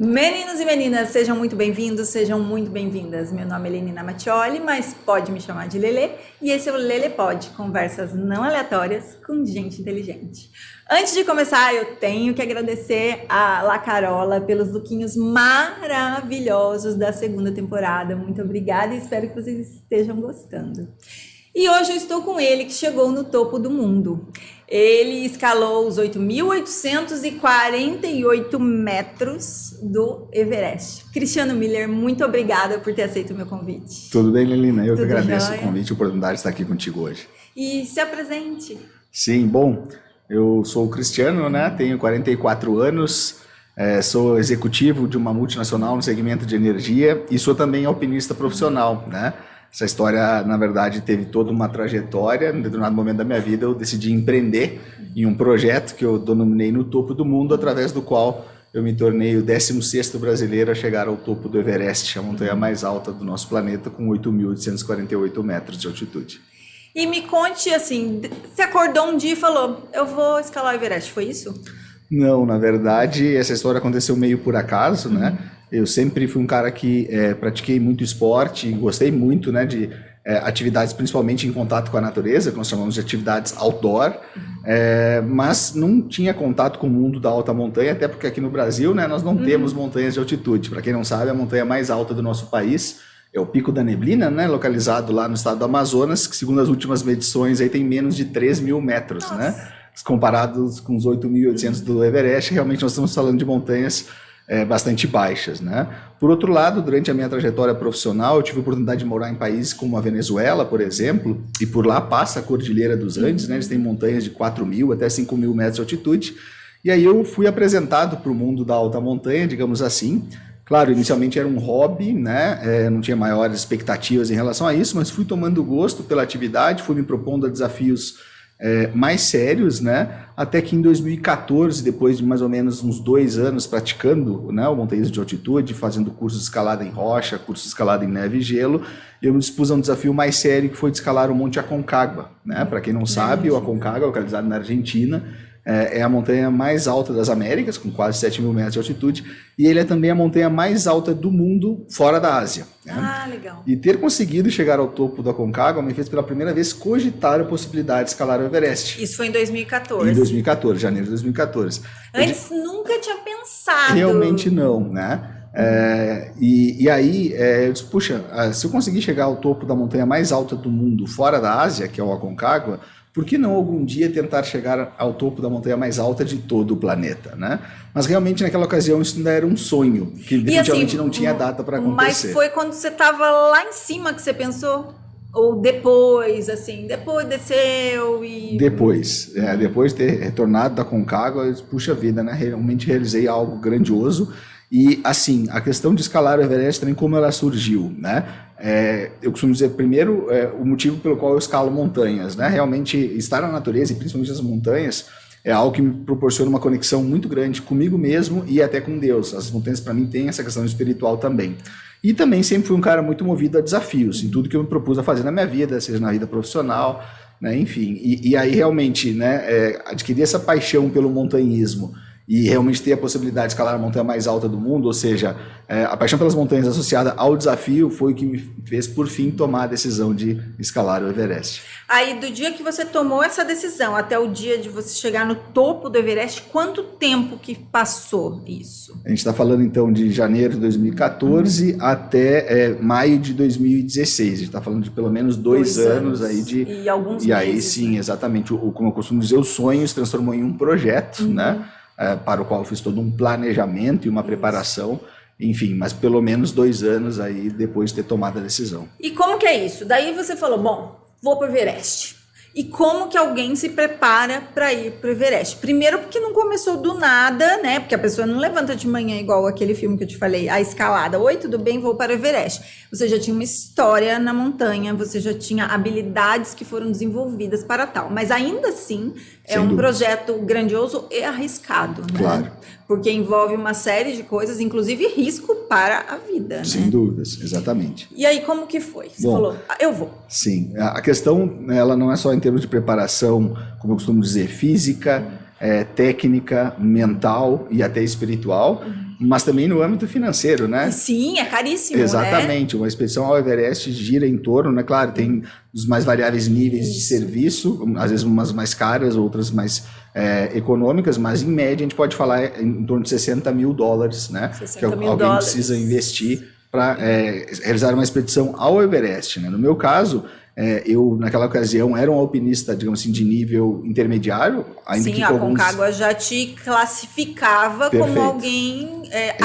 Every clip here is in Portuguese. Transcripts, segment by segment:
Meninos e meninas, sejam muito bem-vindos, sejam muito bem-vindas. Meu nome é Lenina Mattioli, mas pode me chamar de Lelê, e esse é o Lelê Pod, conversas não aleatórias com gente inteligente. Antes de começar, eu tenho que agradecer a La Carola pelos lookinhos maravilhosos da segunda temporada. Muito obrigada e espero que vocês estejam gostando. E hoje eu estou com ele, que chegou no topo do mundo. Ele escalou os 8.848 metros do Everest. Cristiano Miller, muito obrigada por ter aceito o meu convite. Tudo bem, Lelina? Eu que Tudo agradeço jóia? o convite e a oportunidade de estar aqui contigo hoje. E se apresente. Sim, bom, eu sou o Cristiano, né? Tenho 44 anos, sou executivo de uma multinacional no segmento de energia e sou também alpinista profissional, né? Essa história, na verdade, teve toda uma trajetória. Em determinado momento da minha vida, eu decidi empreender em um projeto que eu denominei No Topo do Mundo, através do qual eu me tornei o 16º brasileiro a chegar ao topo do Everest, a montanha mais alta do nosso planeta, com 8.848 metros de altitude. E me conte, assim, você acordou um dia e falou, eu vou escalar o Everest, foi isso? Não, na verdade, essa história aconteceu meio por acaso, né? Eu sempre fui um cara que pratiquei muito esporte, gostei muito, né, de atividades principalmente em contato com a natureza, que nós chamamos de atividades outdoor, mas não tinha contato com o mundo da alta montanha, até porque aqui no Brasil, né, nós não temos montanhas de altitude. Para quem não sabe, a montanha mais alta do nosso país é o Pico da Neblina, né, localizado lá no estado do Amazonas, que segundo as últimas medições aí tem menos de 3.000 metros, Nossa. né? Comparados com os 8.800 do Everest, realmente nós estamos falando de montanhas bastante baixas, né? Por outro lado, durante a minha trajetória profissional, eu tive a oportunidade de morar em países como a Venezuela, por exemplo, e por lá passa a Cordilheira dos Andes, né? Eles têm montanhas de 4.000 até 5.000 metros de altitude, e aí eu fui apresentado para o mundo da alta montanha, digamos assim. Claro, inicialmente era um hobby, né? Não tinha maiores expectativas em relação a isso, mas fui tomando gosto pela atividade, fui me propondo a desafios mais sérios, né? Até que em 2014, depois de mais ou menos uns 2 anos praticando, né, o montanhismo de altitude, fazendo cursos de escalada em rocha, cursos de escalada em neve e gelo, eu me dispus a um desafio mais sério, que foi de escalar o Monte Aconcagua, né? Para quem não sabe, o Aconcagua, localizado na Argentina, é a montanha mais alta das Américas, com quase 7.000 metros de altitude, e ele é também a montanha mais alta do mundo fora da Ásia. Né? Ah, legal. E ter conseguido chegar ao topo do Aconcagua me fez pela primeira vez cogitar a possibilidade de escalar o Everest. Isso foi em 2014. Em 2014, janeiro de 2014. Antes nunca tinha pensado. Realmente não, né? E aí, eu disse, puxa, se eu conseguir chegar ao topo da montanha mais alta do mundo fora da Ásia, que é o Aconcagua, por que não algum dia tentar chegar ao topo da montanha mais alta de todo o planeta, né? Mas realmente naquela ocasião isso ainda era um sonho, que definitivamente não tinha data para acontecer. Mas foi quando você estava lá em cima que você pensou? Ou depois, assim, depois desceu e... Depois de ter retornado da Aconcagua, eu disse, puxa vida, né? Realmente realizei algo grandioso. E, assim, a questão de escalar o Everest também, como ela surgiu, né? Eu costumo dizer, primeiro, o motivo pelo qual eu escalo montanhas, né? Realmente, estar na natureza, e principalmente as montanhas, é algo que me proporciona uma conexão muito grande comigo mesmo e até com Deus. As montanhas, para mim, têm essa questão espiritual também. E também sempre fui um cara muito movido a desafios, em tudo que eu me propus a fazer na minha vida, seja na vida profissional, né? Enfim. E aí, realmente, né, adquirir essa paixão pelo montanhismo e realmente ter a possibilidade de escalar a montanha mais alta do mundo, ou seja, a paixão pelas montanhas associada ao desafio foi o que me fez, por fim, tomar a decisão de escalar o Everest. Aí, do dia que você tomou essa decisão até o dia de você chegar no topo do Everest, quanto tempo que passou isso? A gente está falando, então, de janeiro de 2014 até maio de 2016. A gente está falando de pelo menos 2 anos aí de... E alguns E aí, meses, sim, né? exatamente. Como eu costumo dizer, o sonho se transformou em um projeto, né? Para o qual eu fiz todo um planejamento e uma preparação, enfim, mas pelo menos 2 anos aí depois de ter tomado a decisão. E como que é isso? Daí você falou, bom, vou pro Everest. E como que alguém se prepara para ir pro Everest? Primeiro porque não começou do nada, né? Porque a pessoa não levanta de manhã igual aquele filme que eu te falei, a escalada. Oi, tudo bem? Vou para o Everest. Você já tinha uma história na montanha, você já tinha habilidades que foram desenvolvidas para tal. Mas ainda assim, é Sem um dúvida. projeto grandioso e arriscado, né? Claro. Porque envolve uma série de coisas, inclusive risco para a vida, Sem né? dúvidas, exatamente. E aí, como que foi? Você Bom, falou, eu vou. Sim, a questão, ela não é só em termos de preparação, como eu costumo dizer, física, técnica, mental e até espiritual, mas também no âmbito financeiro, né? Sim, é caríssimo, Exatamente, né? uma expedição ao Everest gira em torno, né? Claro, tem os mais variáveis níveis de serviço, às vezes umas mais caras, outras mais econômicas, mas em média a gente pode falar em torno de $60 mil, né? 60 Que é mil alguém dólares. precisa investir para realizar uma expedição ao Everest, né? No meu caso, eu naquela ocasião era um alpinista, digamos assim, de nível intermediário, ainda Sim, que a com alguns... Concagua já te classificava como Perfeito. alguém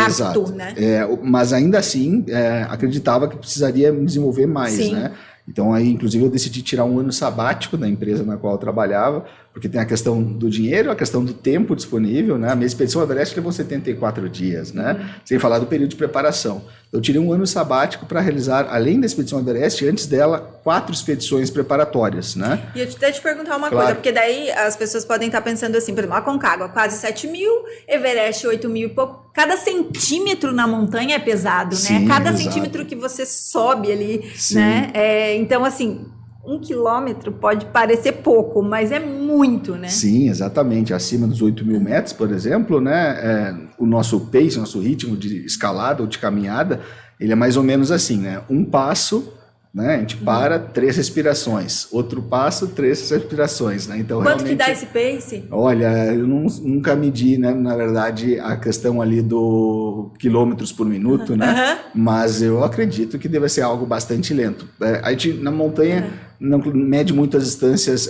Exato. apto, né? Mas ainda assim, acreditava que precisaria me desenvolver mais, Sim. né? Então aí, inclusive, eu decidi tirar um ano sabático da empresa na qual eu trabalhava, porque tem a questão do dinheiro, a questão do tempo disponível, né? A minha expedição ao Everest levou 74 dias, né? Sem falar do período de preparação. Eu tirei um ano sabático para realizar, além da expedição ao Everest, antes dela, 4 expedições preparatórias, né? E eu até te perguntar uma Claro. coisa, porque daí as pessoas podem estar pensando assim, por exemplo, a Concagua quase 7 mil, Everest 8 mil e pouco. Cada centímetro na montanha é pesado, Sim, né? Cada exato. centímetro que você sobe ali, Sim. né? Então, assim, 1 quilômetro pode parecer pouco, mas é muito, né? Sim, exatamente. Acima dos 8 mil metros, por exemplo, né, o nosso pace, nosso ritmo de escalada ou de caminhada, ele é mais ou menos assim, né? Um passo, né, a gente para, 3 respirações. Outro passo, 3 respirações, né? Então, Quanto que realmente, dá esse pace? olha, eu nunca medi, né, na verdade, a questão ali do quilômetros por minuto, né? Mas eu acredito que deve ser algo bastante lento. A gente, na montanha, não mede muitas distâncias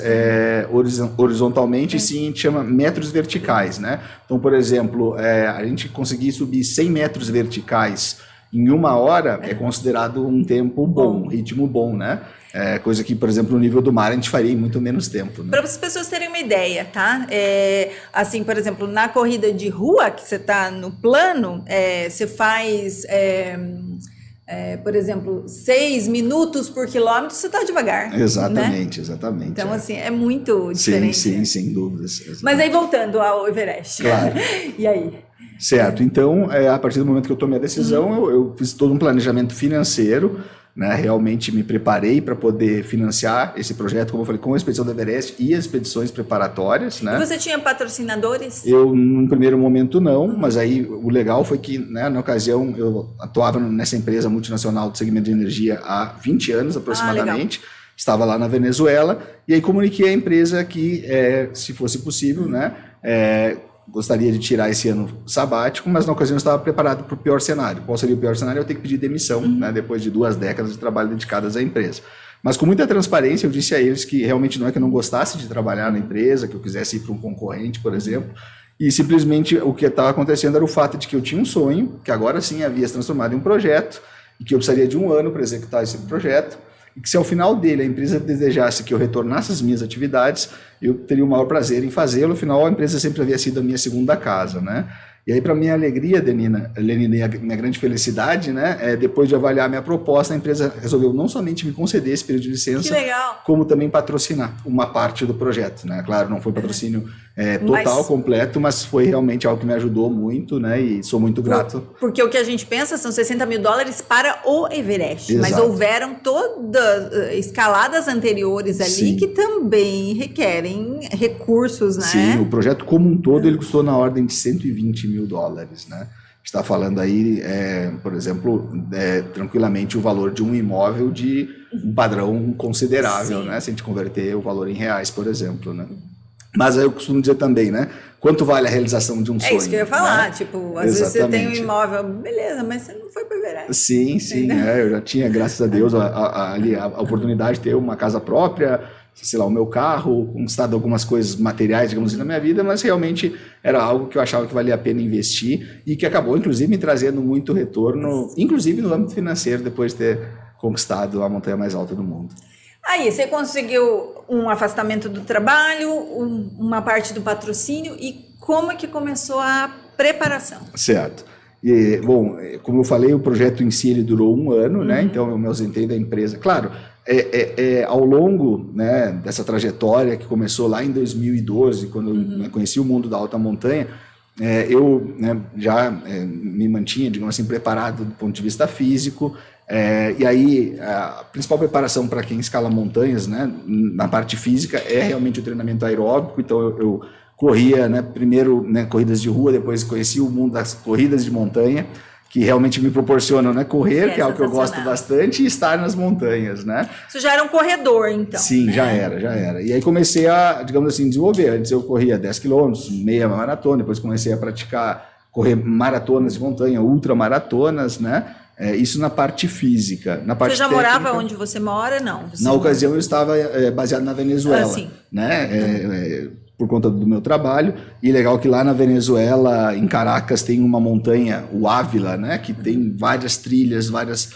horizontalmente, sim, a gente chama metros verticais, né? Então, por exemplo, a gente conseguir subir 100 metros verticais em 1 hora é considerado um tempo bom, um ritmo bom, né? Coisa que, por exemplo, no nível do mar a gente faria em muito menos tempo, né? Para as pessoas terem uma ideia, tá? Assim, por exemplo, na corrida de rua, que você está no plano, você faz, por exemplo, 6 minutos por quilômetro, você está devagar. Exatamente, né? exatamente. Então, assim, é muito diferente. Sim, sem dúvidas. Exatamente. Mas aí, voltando ao Everest. Claro. E aí? Certo. Então, a partir do momento que eu tomei a decisão, eu fiz todo um planejamento financeiro, né? Realmente me preparei para poder financiar esse projeto, como eu falei, com a expedição do Everest e as expedições preparatórias, né? E você tinha patrocinadores? Eu, num primeiro momento, não, mas aí o legal foi que, né, na ocasião, eu atuava nessa empresa multinacional do segmento de energia há 20 anos aproximadamente. Estava lá na Venezuela, e aí comuniquei à empresa que, se fosse possível, né, gostaria de tirar esse ano sabático, mas na ocasião eu estava preparado para o pior cenário. Qual seria o pior cenário? Eu ter que pedir demissão, né, depois de 2 décadas de trabalho dedicadas à empresa. Mas com muita transparência eu disse a eles que realmente não é que eu não gostasse de trabalhar na empresa, que eu quisesse ir para um concorrente, por exemplo, e simplesmente o que estava acontecendo era o fato de que eu tinha um sonho, que agora sim havia se transformado em um projeto, e que eu precisaria de 1 ano para executar esse projeto, e que se ao final dele a empresa desejasse que eu retornasse às minhas atividades, eu teria o maior prazer em fazê-lo. Afinal, a empresa sempre havia sido a minha segunda casa, né? E aí, para minha alegria, Lenina, e a minha grande felicidade, né, depois de avaliar a minha proposta, a empresa resolveu não somente me conceder esse período de licença, como também patrocinar uma parte do projeto, né? Claro, não foi patrocínio total, completo, mas foi realmente algo que me ajudou muito, né? E sou muito grato. Porque o que a gente pensa são $60 mil para o Everest, Exato. mas houveram todas escaladas anteriores ali Sim. que também requerem recursos, né? Sim, o projeto como um todo ele custou na ordem de $120 mil, né? Está falando aí, por exemplo, tranquilamente o valor de um imóvel de um padrão considerável, Sim. né? Se a gente converter o valor em reais, por exemplo, né? Mas aí eu costumo dizer também, né? Quanto vale a realização de um sonho? É isso que eu ia falar, né? tipo, às vezes você tem um imóvel, beleza, mas você não foi para o Everest. Sim, eu já tinha, graças a Deus, ali a oportunidade de ter uma casa própria, sei lá, o meu carro, conquistado algumas coisas materiais, digamos assim, na minha vida, mas realmente era algo que eu achava que valia a pena investir e que acabou, inclusive, me trazendo muito retorno, inclusive no âmbito financeiro, depois de ter conquistado a montanha mais alta do mundo. Aí, você conseguiu um afastamento do trabalho, uma parte do patrocínio, e como é que começou a preparação? Certo. E, bom, como eu falei, o projeto em si ele durou 1 ano, né? Então eu me ausentei da empresa. Claro, ao longo, né, dessa trajetória que começou lá em 2012, quando eu conheci o mundo da alta montanha, eu, né, já me mantinha, digamos assim, preparado do ponto de vista físico. E aí a principal preparação para quem escala montanhas, né, na parte física é realmente o treinamento aeróbico. Então eu corria, né, primeiro, né, corridas de rua, depois conheci o mundo das corridas de montanha, que realmente me proporcionam, né, correr, que é algo que eu gosto bastante, e estar nas montanhas, né? Você já era um corredor, então? Sim, né? já era. E aí comecei a, digamos assim, desenvolver. Antes eu corria 10 quilômetros, meia maratona, depois comecei a praticar, correr maratonas de montanha, ultramaratonas, né? Isso na parte física. Na parte você já técnica, morava onde você mora? Não. Você na ocasião eu estava baseado na Venezuela, né? Por conta do meu trabalho, e legal que lá na Venezuela, em Caracas, tem uma montanha, o Ávila, né, que tem várias trilhas, várias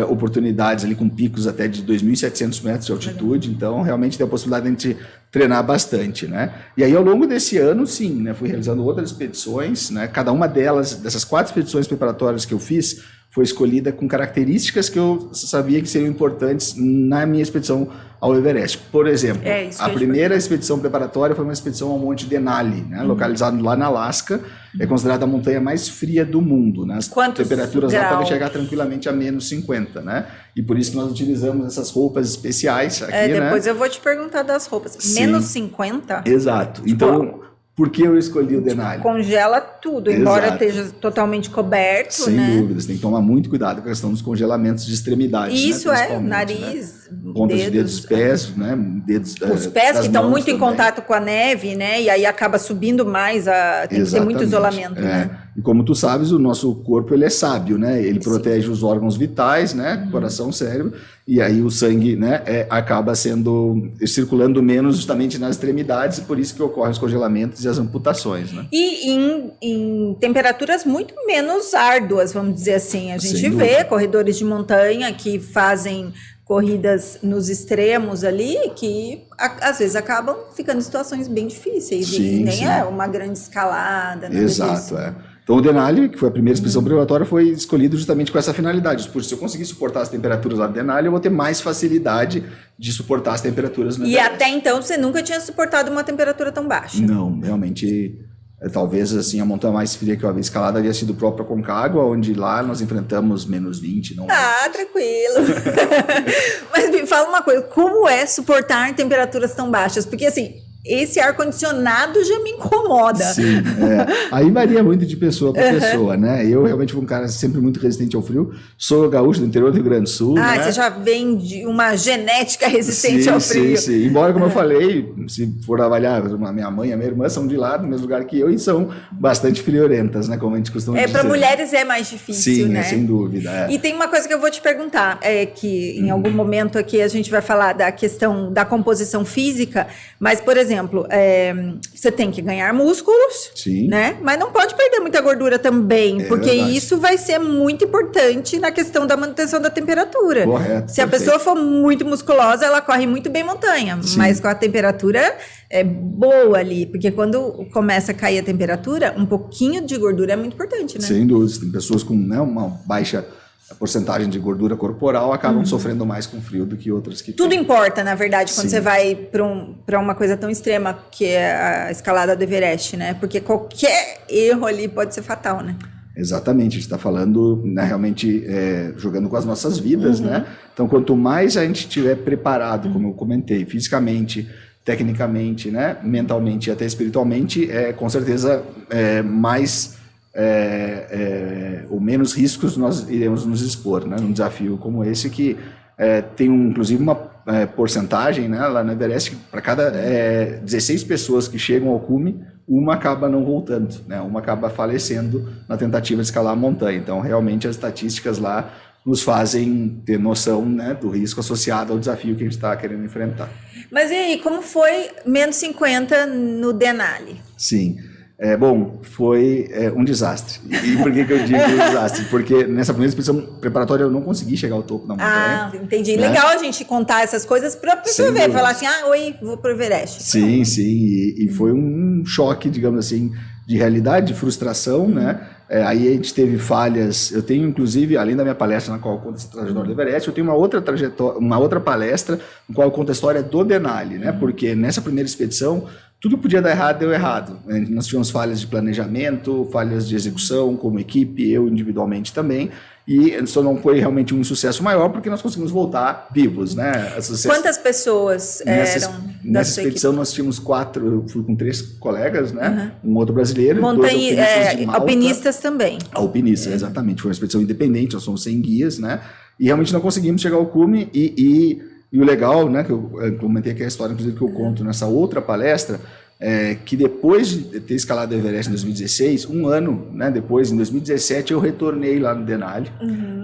oportunidades ali com picos até de 2.700 metros de altitude, então realmente tem a possibilidade de a gente treinar bastante, né? E aí ao longo desse ano, sim, né, fui realizando outras expedições, né, cada uma delas, dessas 4 expedições preparatórias que eu fiz, foi escolhida com características que eu sabia que seriam importantes na minha expedição ao Everest. Por exemplo, a primeira expedição preparatória foi uma expedição ao Monte Denali, né, localizado lá na Alasca. É considerada a montanha mais fria do mundo. Né? As temperaturas lá podem chegar tranquilamente a menos 50, né? E por isso que nós utilizamos essas roupas especiais aqui, depois né? eu vou te perguntar das roupas. Sim. Menos 50? Exato. Então, por que eu escolhi o Denali? Congela tudo, embora esteja totalmente coberto, sem dúvida, você tem que tomar muito cuidado com a questão dos congelamentos de extremidades. Isso, né? Nariz, pontas de dedos dos pés, né? Os pés que estão muito em contato com a neve, né? E aí acaba subindo mais, tem que ter muito isolamento, né? E como tu sabes, o nosso corpo ele é sábio, né? Ele protege os órgãos vitais, né? Coração, cérebro, e aí o sangue, né? Acaba circulando menos justamente nas extremidades, e por isso que ocorrem os congelamentos e as amputações, né? E em temperaturas muito menos árduas, vamos dizer assim. A gente vê corredores de montanha que fazem corridas nos extremos ali, que às vezes acabam ficando em situações bem difíceis. E nem é uma grande escalada. Exato, Então o Denali, que foi a primeira expedição preparatória, foi escolhido justamente com essa finalidade. Por se eu conseguir suportar as temperaturas lá do Denali, eu vou ter mais facilidade de suportar as temperaturas no Everest. E até então você nunca tinha suportado uma temperatura tão baixa? Não, realmente... Talvez assim, a montanha mais fria que eu havia escalado havia sido o próprio Aconcagua, onde lá nós enfrentamos menos 20. Tranquilo. Mas me fala uma coisa, como é suportar temperaturas tão baixas? Porque assim, esse ar-condicionado já me incomoda. Sim, aí varia muito de pessoa para pessoa, né? Eu realmente fui um cara sempre muito resistente ao frio. Sou gaúcho do interior do Rio Grande do Sul. Né? Você já vem de uma genética resistente ao frio. Sim. Embora, como eu falei, se for avaliar, a minha mãe e a minha irmã são de lá, do mesmo lugar que eu, e são bastante friorentas, né? Como a gente costuma dizer. Para mulheres é mais difícil, né? Sem dúvida. E tem uma coisa que eu vou te perguntar, que em algum momento aqui a gente vai falar da questão da composição física, mas, por exemplo, você tem que ganhar músculos, né? Mas não pode perder muita gordura também, porque isso vai ser muito importante na questão da manutenção da temperatura. Correto. Se a pessoa for muito musculosa, ela corre muito bem montanha, mas com a temperatura boa ali, porque quando começa a cair a temperatura, um pouquinho de gordura é muito importante, né? Sem dúvida. Tem pessoas com uma baixa porcentagem de gordura corporal acabam sofrendo mais com frio do que outras que Tudo importa, na verdade, quando você vai para uma coisa tão extrema que é a escalada do Everest, né? Porque qualquer erro ali pode ser fatal, né? Exatamente, a gente está falando, né, realmente jogando com as nossas vidas, né? Então, quanto mais a gente estiver preparado, como eu comentei, fisicamente, tecnicamente, né, mentalmente e até espiritualmente, com certeza mais... ou menos riscos nós iremos nos expor, né, num desafio como esse que tem inclusive uma porcentagem, né, lá no Everest, para cada 16 pessoas que chegam ao cume, uma acaba não voltando, né, uma acaba falecendo na tentativa de escalar a montanha. Então realmente as estatísticas lá nos fazem ter noção, né, do risco associado ao desafio que a gente está querendo enfrentar. Mas e aí, como foi menos 50 no Denali? Sim. Bom, foi um desastre. E por que eu digo desastre? Porque nessa primeira expedição preparatória eu não consegui chegar ao topo da montanha. Entendi. Né? Legal a gente contar essas coisas para a pessoa ver, falar assim, oi, vou pro Everest. Sim. E foi um choque, digamos assim, de realidade, de frustração, né? Aí a gente teve falhas. Eu tenho, inclusive, além da minha palestra na qual eu conto essa trajetória do Everest, eu tenho uma outra palestra na qual eu conto a história do Denali, né? Porque nessa primeira expedição Tudo que podia dar errado, deu errado. Nós tivemos falhas de planejamento, falhas de execução como equipe, eu individualmente também, e isso não foi realmente um sucesso maior porque nós conseguimos voltar vivos, né? Quantas pessoas eram nessa expedição? Nós tínhamos 4, eu fui com 3 colegas, né? Um outro brasileiro, 2 alpinistas de Malta. Alpinistas também. Alpinistas, exatamente. Foi uma expedição independente, nós somos 100 guias, né? E realmente não conseguimos chegar ao cume e o legal, né, que eu comentei aqui a história, inclusive, que eu conto nessa outra palestra, que depois de ter escalado o Everest em 2016, um ano, né, depois, em 2017, eu retornei lá no Denali.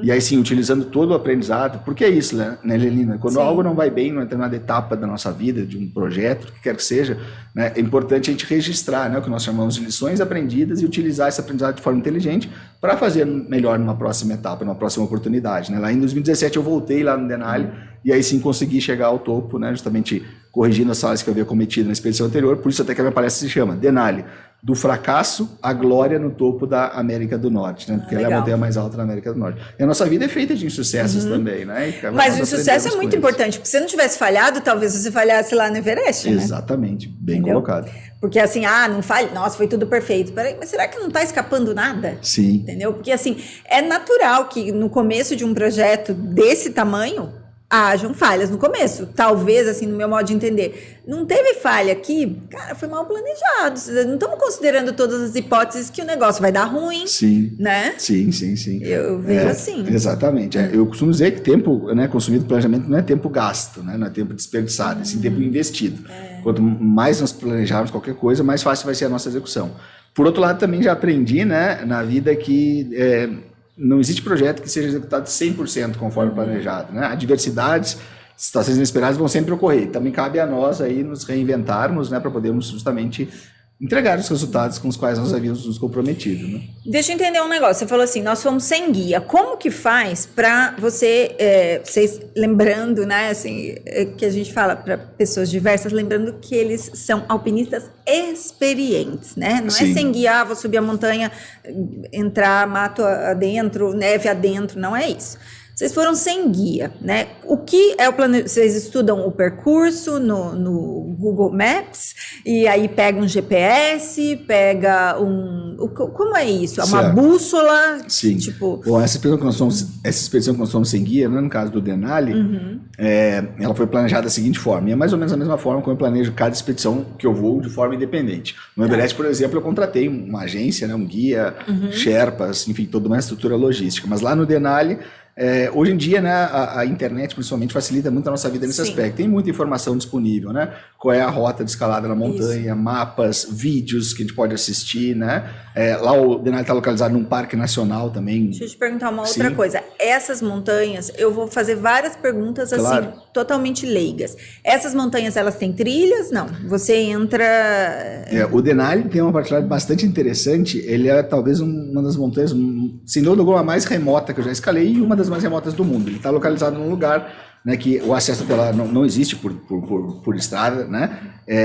E aí sim, utilizando todo o aprendizado, porque é isso, né, Lelina? Quando algo não vai bem numa determinada etapa da nossa vida, de um projeto, o que quer que seja, né, é importante a gente registrar, né, o que nós chamamos de lições aprendidas e utilizar esse aprendizado de forma inteligente para fazer melhor numa próxima etapa, numa próxima oportunidade. Né? Lá em 2017 eu voltei lá no Denali e aí sim consegui chegar ao topo, né, justamente corrigindo as falhas que eu havia cometido na expedição anterior, por isso até que a minha palestra se chama Denali, do fracasso à glória no topo da América do Norte, né? Porque ela é a montanha mais alta da América do Norte. E a nossa vida é feita de insucessos também, né? Mas o insucesso é muito importante, porque se você não tivesse falhado, talvez você falhasse lá no Everest, né? Exatamente, bem colocado. Porque assim, não falha, nossa, foi tudo perfeito. Peraí, mas será que não está escapando nada? Sim. Entendeu? Porque assim, é natural que no começo de um projeto desse tamanho, hajam falhas no começo. Talvez, assim, no meu modo de entender. Não teve falha aqui? Cara, foi mal planejado. Não estamos considerando todas as hipóteses que o negócio vai dar ruim. Sim. Né? Sim. Eu vejo assim. Exatamente. Eu costumo dizer que tempo, né, consumido no planejamento não é tempo gasto, né? Não é tempo desperdiçado, é sim tempo investido. Quanto mais nós planejarmos qualquer coisa, mais fácil vai ser a nossa execução. Por outro lado, também já aprendi, né, na vida que não existe projeto que seja executado 100% conforme planejado, né? Adversidades, situações inesperadas vão sempre ocorrer. Também cabe a nós aí nos reinventarmos, né, para podermos justamente entregar os resultados com os quais nós havíamos nos comprometido, né? Deixa eu entender um negócio. Você falou assim, nós fomos sem guia. Como que faz para vocês, lembrando, né, assim, que a gente fala para pessoas diversas, lembrando que eles são alpinistas experientes, né? Não Sim. É sem guia, vou subir a montanha, entrar, mato adentro, neve adentro, não é isso. Vocês foram sem guia, né? O que é o plano? Vocês estudam o percurso no Google Maps e aí pega um GPS, pega como é isso? É uma Certo. bússola? Sim. Tipo... Bom, essa expedição que nós fomos sem guia, né, no caso do Denali, ela foi planejada da seguinte forma, e é mais ou menos a mesma forma como eu planejo cada expedição que eu vou de forma independente. No Everest, por exemplo, eu contratei uma agência, né, um guia, Sherpas, enfim, toda uma estrutura logística. Mas lá no Denali, hoje em dia, né, a internet principalmente facilita muito a nossa vida nesse aspecto. Tem muita informação disponível, né? Qual é a rota de escalada na montanha, mapas, vídeos que a gente pode assistir, né? Lá o Denali está localizado num parque nacional também. Deixa eu te perguntar uma outra coisa. Essas montanhas, eu vou fazer várias perguntas assim, totalmente leigas. Essas montanhas, elas têm trilhas? Não. Você entra... O Denali tem uma particularidade bastante interessante. Ele é talvez uma das montanhas, sem dúvida alguma, mais remota que eu já escalei e uma das mais remotas do mundo. Ele está localizado num lugar, né, que o acesso até lá não existe por estrada, né?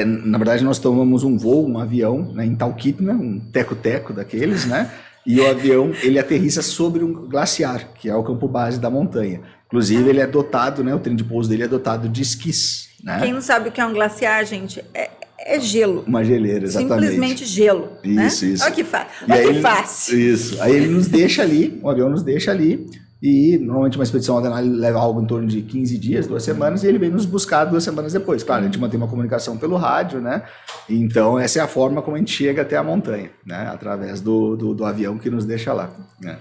Na verdade, nós tomamos um voo, um avião, né, em Talkeetna, um teco-teco daqueles, né? E o avião, ele aterrissa sobre um glaciar, que é o campo base da montanha. Inclusive, ele é dotado, né, o trem de pouso dele é dotado de esquis, né? Quem não sabe o que é um glaciar, gente, é gelo. Uma geleira, exatamente. Simplesmente gelo. Isso, né? isso. Olha que fácil. Isso. Aí ele nos deixa ali, o avião nos deixa ali, e normalmente uma expedição ao Denali leva algo em torno de 15 dias, 2 semanas, e ele vem nos buscar 2 semanas depois. Claro, a gente mantém uma comunicação pelo rádio, né? Então, essa é a forma como a gente chega até a montanha, né? Através do avião que nos deixa lá, né?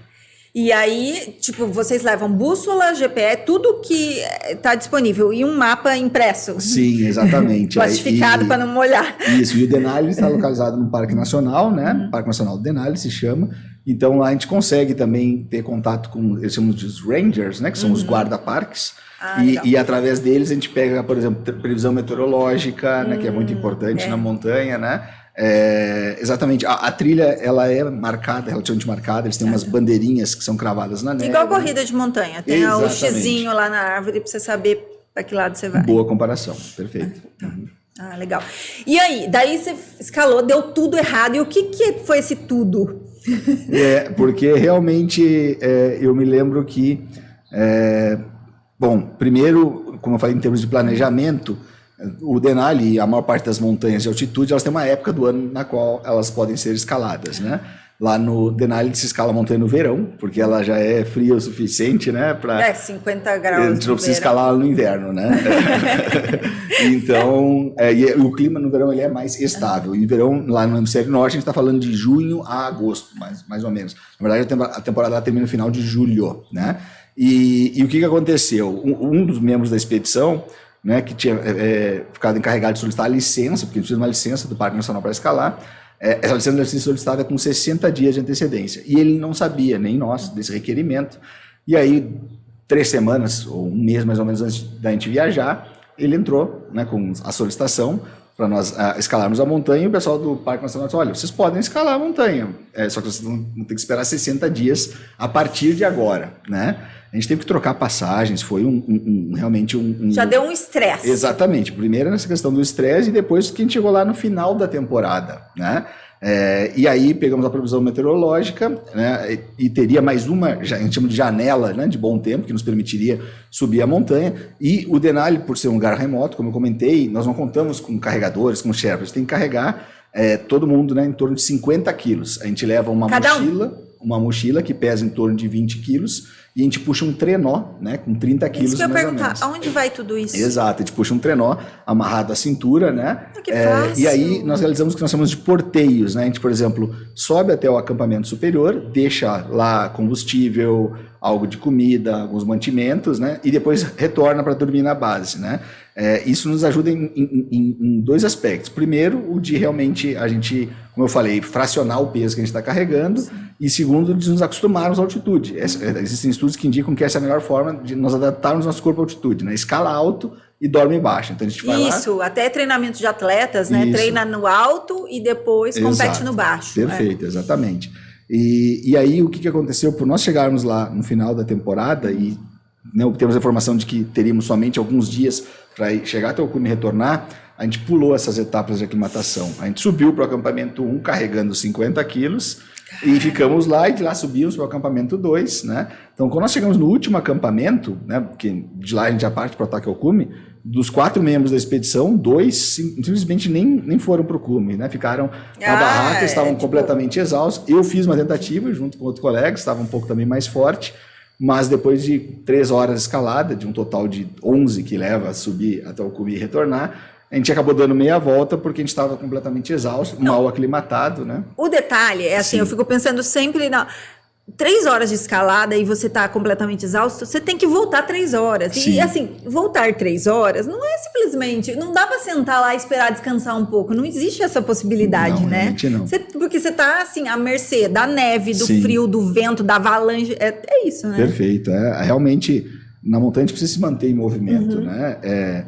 E aí, tipo, vocês levam bússola, GPS, tudo que está disponível, e um mapa impresso. Sim, exatamente. Plastificado para não molhar. Isso, e o Denali está localizado no Parque Nacional, né? Parque Nacional do Denali se chama. Então lá a gente consegue também ter contato com, eles chamam de Rangers, né? Que são os guarda-parques. E através deles a gente pega, por exemplo, previsão meteorológica, né? Que é muito importante na montanha, né? Exatamente, a trilha ela é marcada, relativamente marcada, eles têm umas bandeirinhas que são cravadas na neve. Igual corrida de montanha, tem o xizinho lá na árvore para você saber para que lado você vai. Boa comparação, perfeito. Ah, legal. E aí, daí você escalou, deu tudo errado, e o que foi esse tudo? Porque realmente eu me lembro que, bom, primeiro, como eu falei em termos de planejamento, O Denali e a maior parte das montanhas de altitude, elas têm uma época do ano na qual elas podem ser escaladas, né? Lá no Denali se escala a montanha no verão, porque ela já é fria o suficiente, né? 50 graus. A gente não precisa escalar no inverno, né? Então, o clima no verão ele é mais estável. E o verão, lá no hemisfério norte, a gente está falando de junho a agosto, mais ou menos. Na verdade, a temporada lá termina no final de julho, né? E o que aconteceu? Um dos membros da expedição, né, que tinha ficado encarregado de solicitar a licença, porque precisa de uma licença do Parque Nacional para escalar, essa licença deve ser solicitada com 60 dias de antecedência. E ele não sabia, nem nós, desse requerimento. E aí, 3 semanas, ou um mês mais ou menos antes da gente viajar, ele entrou, né, com a solicitação para nós escalarmos a montanha, e o pessoal do Parque Nacional disse, olha, vocês podem escalar a montanha, só que vocês vão ter que esperar 60 dias a partir de agora, né? A gente teve que trocar passagens, foi realmente um... Já deu um estresse. Exatamente. Primeiro nessa questão do estresse e depois que a gente chegou lá no final da temporada, né? E aí pegamos a previsão meteorológica, né? E teria mais uma, a gente chama de janela, né, de bom tempo, que nos permitiria subir a montanha. E o Denali, por ser um lugar remoto, como eu comentei, nós não contamos com carregadores, com Sherpas. A gente tem que carregar todo mundo, né, em torno de 50 quilos. A gente leva uma mochila que pesa em torno de 20 quilos, e a gente puxa um trenó, né, com 30 quilos mais ou menos. Isso que eu ia perguntar, aonde vai tudo isso? Exato, a gente puxa um trenó amarrado à cintura, né? Que fácil. E aí nós realizamos o que nós chamamos de porteios, né? A gente, por exemplo, sobe até o acampamento superior, deixa lá combustível, algo de comida, alguns mantimentos, né? E depois retorna para dormir na base, né? Isso nos ajuda em 2 aspectos. Primeiro, o de realmente a gente, como eu falei, fracionar o peso que a gente está carregando. Sim. E segundo, de nos acostumarmos à altitude. Existem estudos que indicam que essa é a melhor forma de nós adaptarmos nosso corpo à altitude, né? Escala alto e dorme baixo. Então a gente vai Isso, até treinamento de atletas, né? Isso. Treina no alto e depois compete no baixo. Perfeito, exatamente. E aí o que aconteceu? Por nós chegarmos lá no final da temporada e, né, obtemos a informação de que teríamos somente alguns dias para chegar até o cume e retornar, a gente pulou essas etapas de aclimatação. A gente subiu para o acampamento 1 carregando 50 quilos e ficamos lá, e de lá subimos para o acampamento 2, né? Então, quando nós chegamos no último acampamento, né, porque de lá a gente já parte para o ataque ao cume, dos 4 membros da expedição, 2 simplesmente nem foram para o cume, né? Ficaram na barraca, estavam completamente exaustos. Eu fiz uma tentativa junto com outro colega, estava um pouco também mais forte, mas depois de 3 horas de escalada, de um total de 11 que leva a subir até o cume e retornar, a gente acabou dando meia volta porque a gente estava completamente exausto, mal aclimatado, né? O detalhe é assim, Sim. Eu fico pensando sempre 3 horas de escalada e você está completamente exausto, você tem que voltar 3 horas. Sim. E assim, voltar 3 horas não é simplesmente, não dá para sentar lá e esperar descansar um pouco. Não existe essa possibilidade, não, né? Não. Porque você está assim, à mercê da neve, do Sim. frio, do vento, da avalanche. É isso, né? Perfeito. Realmente, na montanha a gente precisa se manter em movimento, né?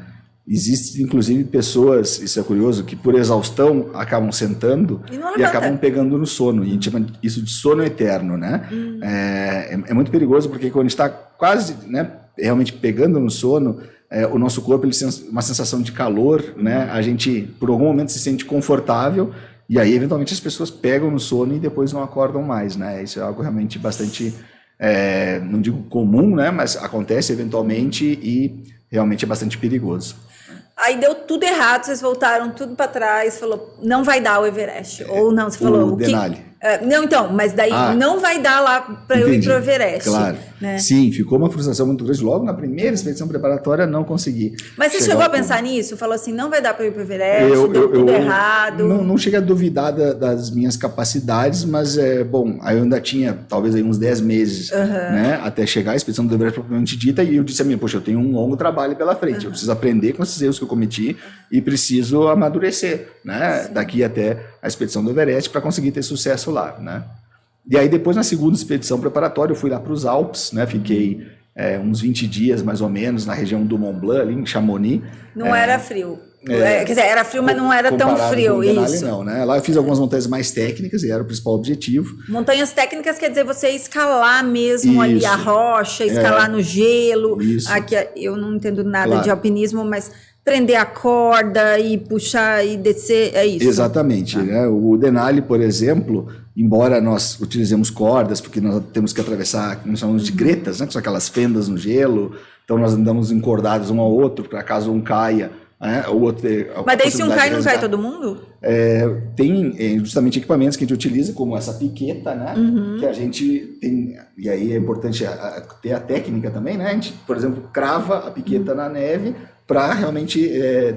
Existem, inclusive, pessoas, isso é curioso, que por exaustão acabam sentando e acabam pegando no sono. E a gente chama isso de sono eterno, né? É muito perigoso porque quando a gente está quase, né, realmente pegando no sono, o nosso corpo ele tem uma sensação de calor, né? A gente, por algum momento, se sente confortável e aí, eventualmente, as pessoas pegam no sono e depois não acordam mais, né? Isso é algo realmente bastante, não digo comum, né? Mas acontece eventualmente e realmente é bastante perigoso. Aí deu tudo errado, vocês voltaram tudo para trás, falou, não vai dar o Everest. Ou não, você falou... O Denali. Não, então, mas daí não vai dar lá para eu ir para o Everest. Claro. Né? Sim, ficou uma frustração muito grande. Logo na primeira expedição preparatória, não consegui. Mas você chegou a pensar nisso? Falou assim, não vai dar para eu ir para o Everest, deu tudo errado. Não cheguei a duvidar das minhas capacidades, mas, bom, aí eu ainda tinha talvez aí uns 10 meses, né, até chegar à expedição do Everest propriamente dita, e eu disse a mim, poxa, eu tenho um longo trabalho pela frente, eu preciso aprender com esses erros que eu cometi e preciso amadurecer, né, daqui até a expedição do Everest para conseguir ter sucesso lá, né. E aí depois na segunda expedição preparatória eu fui lá para os Alpes, né, fiquei uns 20 dias mais ou menos na região do Mont Blanc, ali em Chamonix. Não era frio. Quer dizer, era frio, mas não era tão frio. Com o Denali, não, né? Lá eu fiz algumas montanhas mais técnicas e era o principal objetivo. Montanhas técnicas quer dizer você escalar mesmo ali a rocha, escalar no gelo. Isso. Aqui eu não entendo nada de alpinismo, mas prender a corda e puxar e descer, é isso. Exatamente. Né? O Denali, por exemplo, embora nós utilizemos cordas, porque nós temos que atravessar, que nós chamamos de gretas, né? Que são aquelas fendas no gelo, então nós andamos encordados um ao outro, para caso um caia, né? Ou outro, Mas daí se um cai, não cai todo mundo? Tem justamente equipamentos que a gente utiliza, como essa piqueta, né? Que a gente tem, e aí é importante ter a técnica também, né? A gente, por exemplo, crava a piqueta na neve para realmente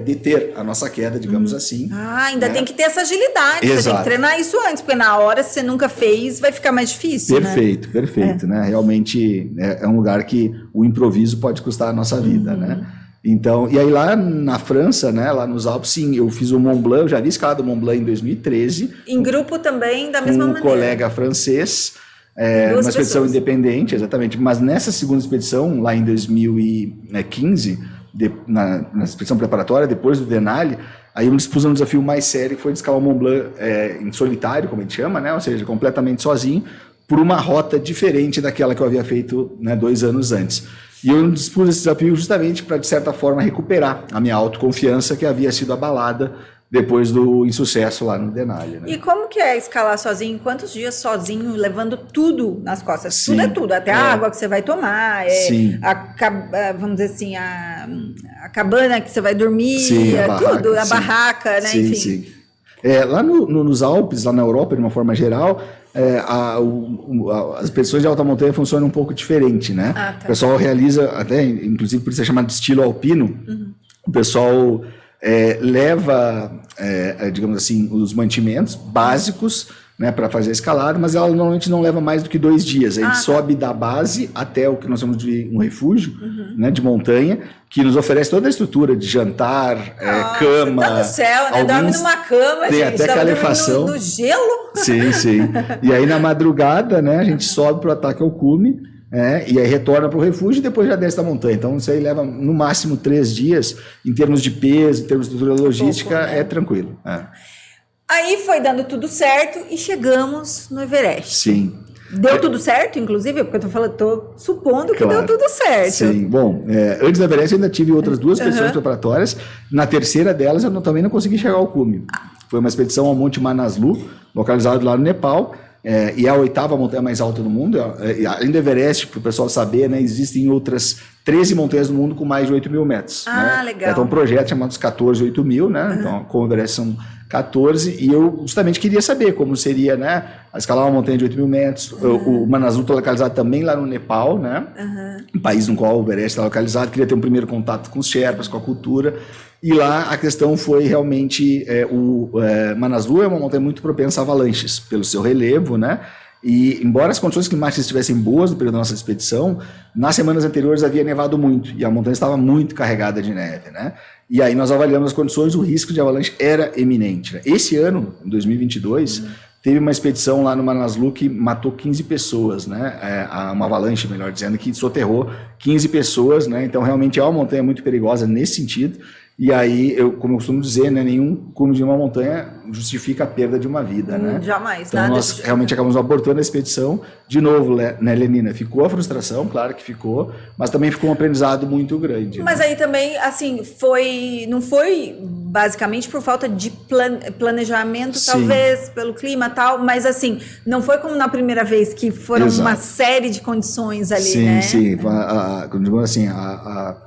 deter a nossa queda, digamos assim. Ainda tem que ter essa agilidade, Exato. Você tem que treinar isso antes, porque na hora, se você nunca fez, vai ficar mais difícil, Perfeito, né? Realmente é um lugar que o improviso pode custar a nossa vida, né? Então, e aí lá na França, né, lá nos Alpes, sim, eu fiz o Mont Blanc, eu já havia escalado o Mont Blanc em 2013. Em grupo também, da mesma maneira. Com um colega francês, uma expedição independente, exatamente. Mas nessa segunda expedição, lá em 2015, na expedição preparatória, depois do Denali, aí eu me dispus a um desafio mais sério, que foi de escalar o Mont Blanc em solitário, como a gente chama, né, ou seja, completamente sozinho, por uma rota diferente daquela que eu havia feito, né, 2 anos antes. E eu dispus esse desafio justamente para, de certa forma, recuperar a minha autoconfiança que havia sido abalada depois do insucesso lá no Denali. Né? E como que é escalar sozinho? Quantos dias sozinho, levando tudo nas costas? Sim, tudo é tudo, até a água que você vai tomar, vamos dizer assim, a cabana que você vai dormir, sim, a barraca, tudo, a barraca, né? Sim, enfim. Sim. Lá nos Alpes, lá na Europa, de uma forma geral, as expedições de alta montanha funcionam um pouco diferente, né? Tá. O pessoal realiza, até inclusive por isso é chamado de estilo alpino, o pessoal leva, digamos assim, os mantimentos básicos, né, para fazer a escalada, mas ela normalmente não leva mais do que 2 dias. A gente sobe da base até o que nós chamamos de um refúgio, né, de montanha, que nos oferece toda a estrutura de jantar, cama. Tá no céu, né? Dorme numa cama, tem gente. Até calefação. No gelo. Sim. E aí na madrugada, né, a gente sobe para o ataque ao cume, e aí retorna para o refúgio e depois já desce da montanha. Então isso aí leva no máximo 3 dias, em termos de peso, em termos de estrutura logística, né? É tranquilo. Aí foi dando tudo certo e chegamos no Everest. Sim. Deu tudo certo, inclusive? Porque tô supondo que deu tudo certo. Sim. Bom, antes da Everest eu ainda tive outras 2 expedições preparatórias. Na terceira delas eu também não consegui chegar ao cume. Foi uma expedição ao Monte Manaslu, localizado lá no Nepal. E é a 8ª montanha mais alta do mundo. Além do Everest, para o pessoal saber, né, existem outras 13 montanhas do mundo com mais de 8.000 metros. Ah, né? legal. Então, um projeto chamado 14 8.000, né? Então, com o Everest são 14, e eu justamente queria saber como seria, né, escalar uma montanha de 8.000 metros. O Manaslu está localizado também lá no Nepal, né? Um país no qual o Everest está localizado. Queria ter um primeiro contato com os Sherpas, com a cultura. E lá a questão foi realmente, Manaslu é uma montanha muito propensa a avalanches, pelo seu relevo, né? E embora as condições climáticas estivessem boas no período da nossa expedição, nas semanas anteriores havia nevado muito, e a montanha estava muito carregada de neve, né? E aí nós avaliamos as condições, o risco de avalanche era eminente. Né? Esse ano, em 2022, teve uma expedição lá no Manaslu que matou 15 pessoas, né? Uma avalanche, melhor dizendo, que soterrou 15 pessoas, né? Então realmente é uma montanha muito perigosa nesse sentido. E aí, como eu costumo dizer, né, nenhum cume de uma montanha justifica a perda de uma vida, né? Jamais, então, nada. Nós realmente acabamos abortando a expedição. De novo, né, Lenina? Ficou a frustração, claro que ficou, mas também ficou um aprendizado muito grande. Mas aí também, assim, não foi basicamente por falta de planejamento, Sim. talvez, pelo clima e tal, mas assim, não foi como na primeira vez, que foram uma série de condições ali, né? Sim. Quando assim, a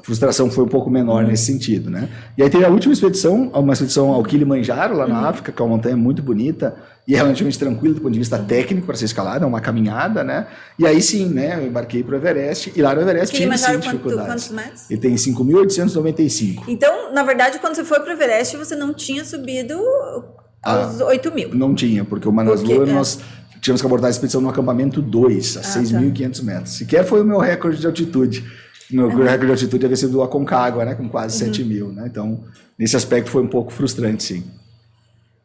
frustração foi um pouco menor nesse sentido, né? E aí teve a última expedição, uma expedição ao Kilimanjaro, lá na África, que é uma montanha muito bonita e relativamente tranquila do ponto de vista técnico para ser escalada, é uma caminhada, né? E aí sim, né, eu embarquei para o Everest, e lá no Everest tive sim dificuldades. Quantos metros? Ele tem 5.895. Então, na verdade, quando você foi para o Everest, você não tinha subido aos 8.000. Não tinha, porque o Manaslu nós tínhamos que abordar a expedição no acampamento 2, a 6.500 metros. Sequer foi o meu recorde de altitude. Meu recorde de altitude havia sido o Aconcagua, né, com quase 7.000, né? Então, nesse aspecto foi um pouco frustrante, sim.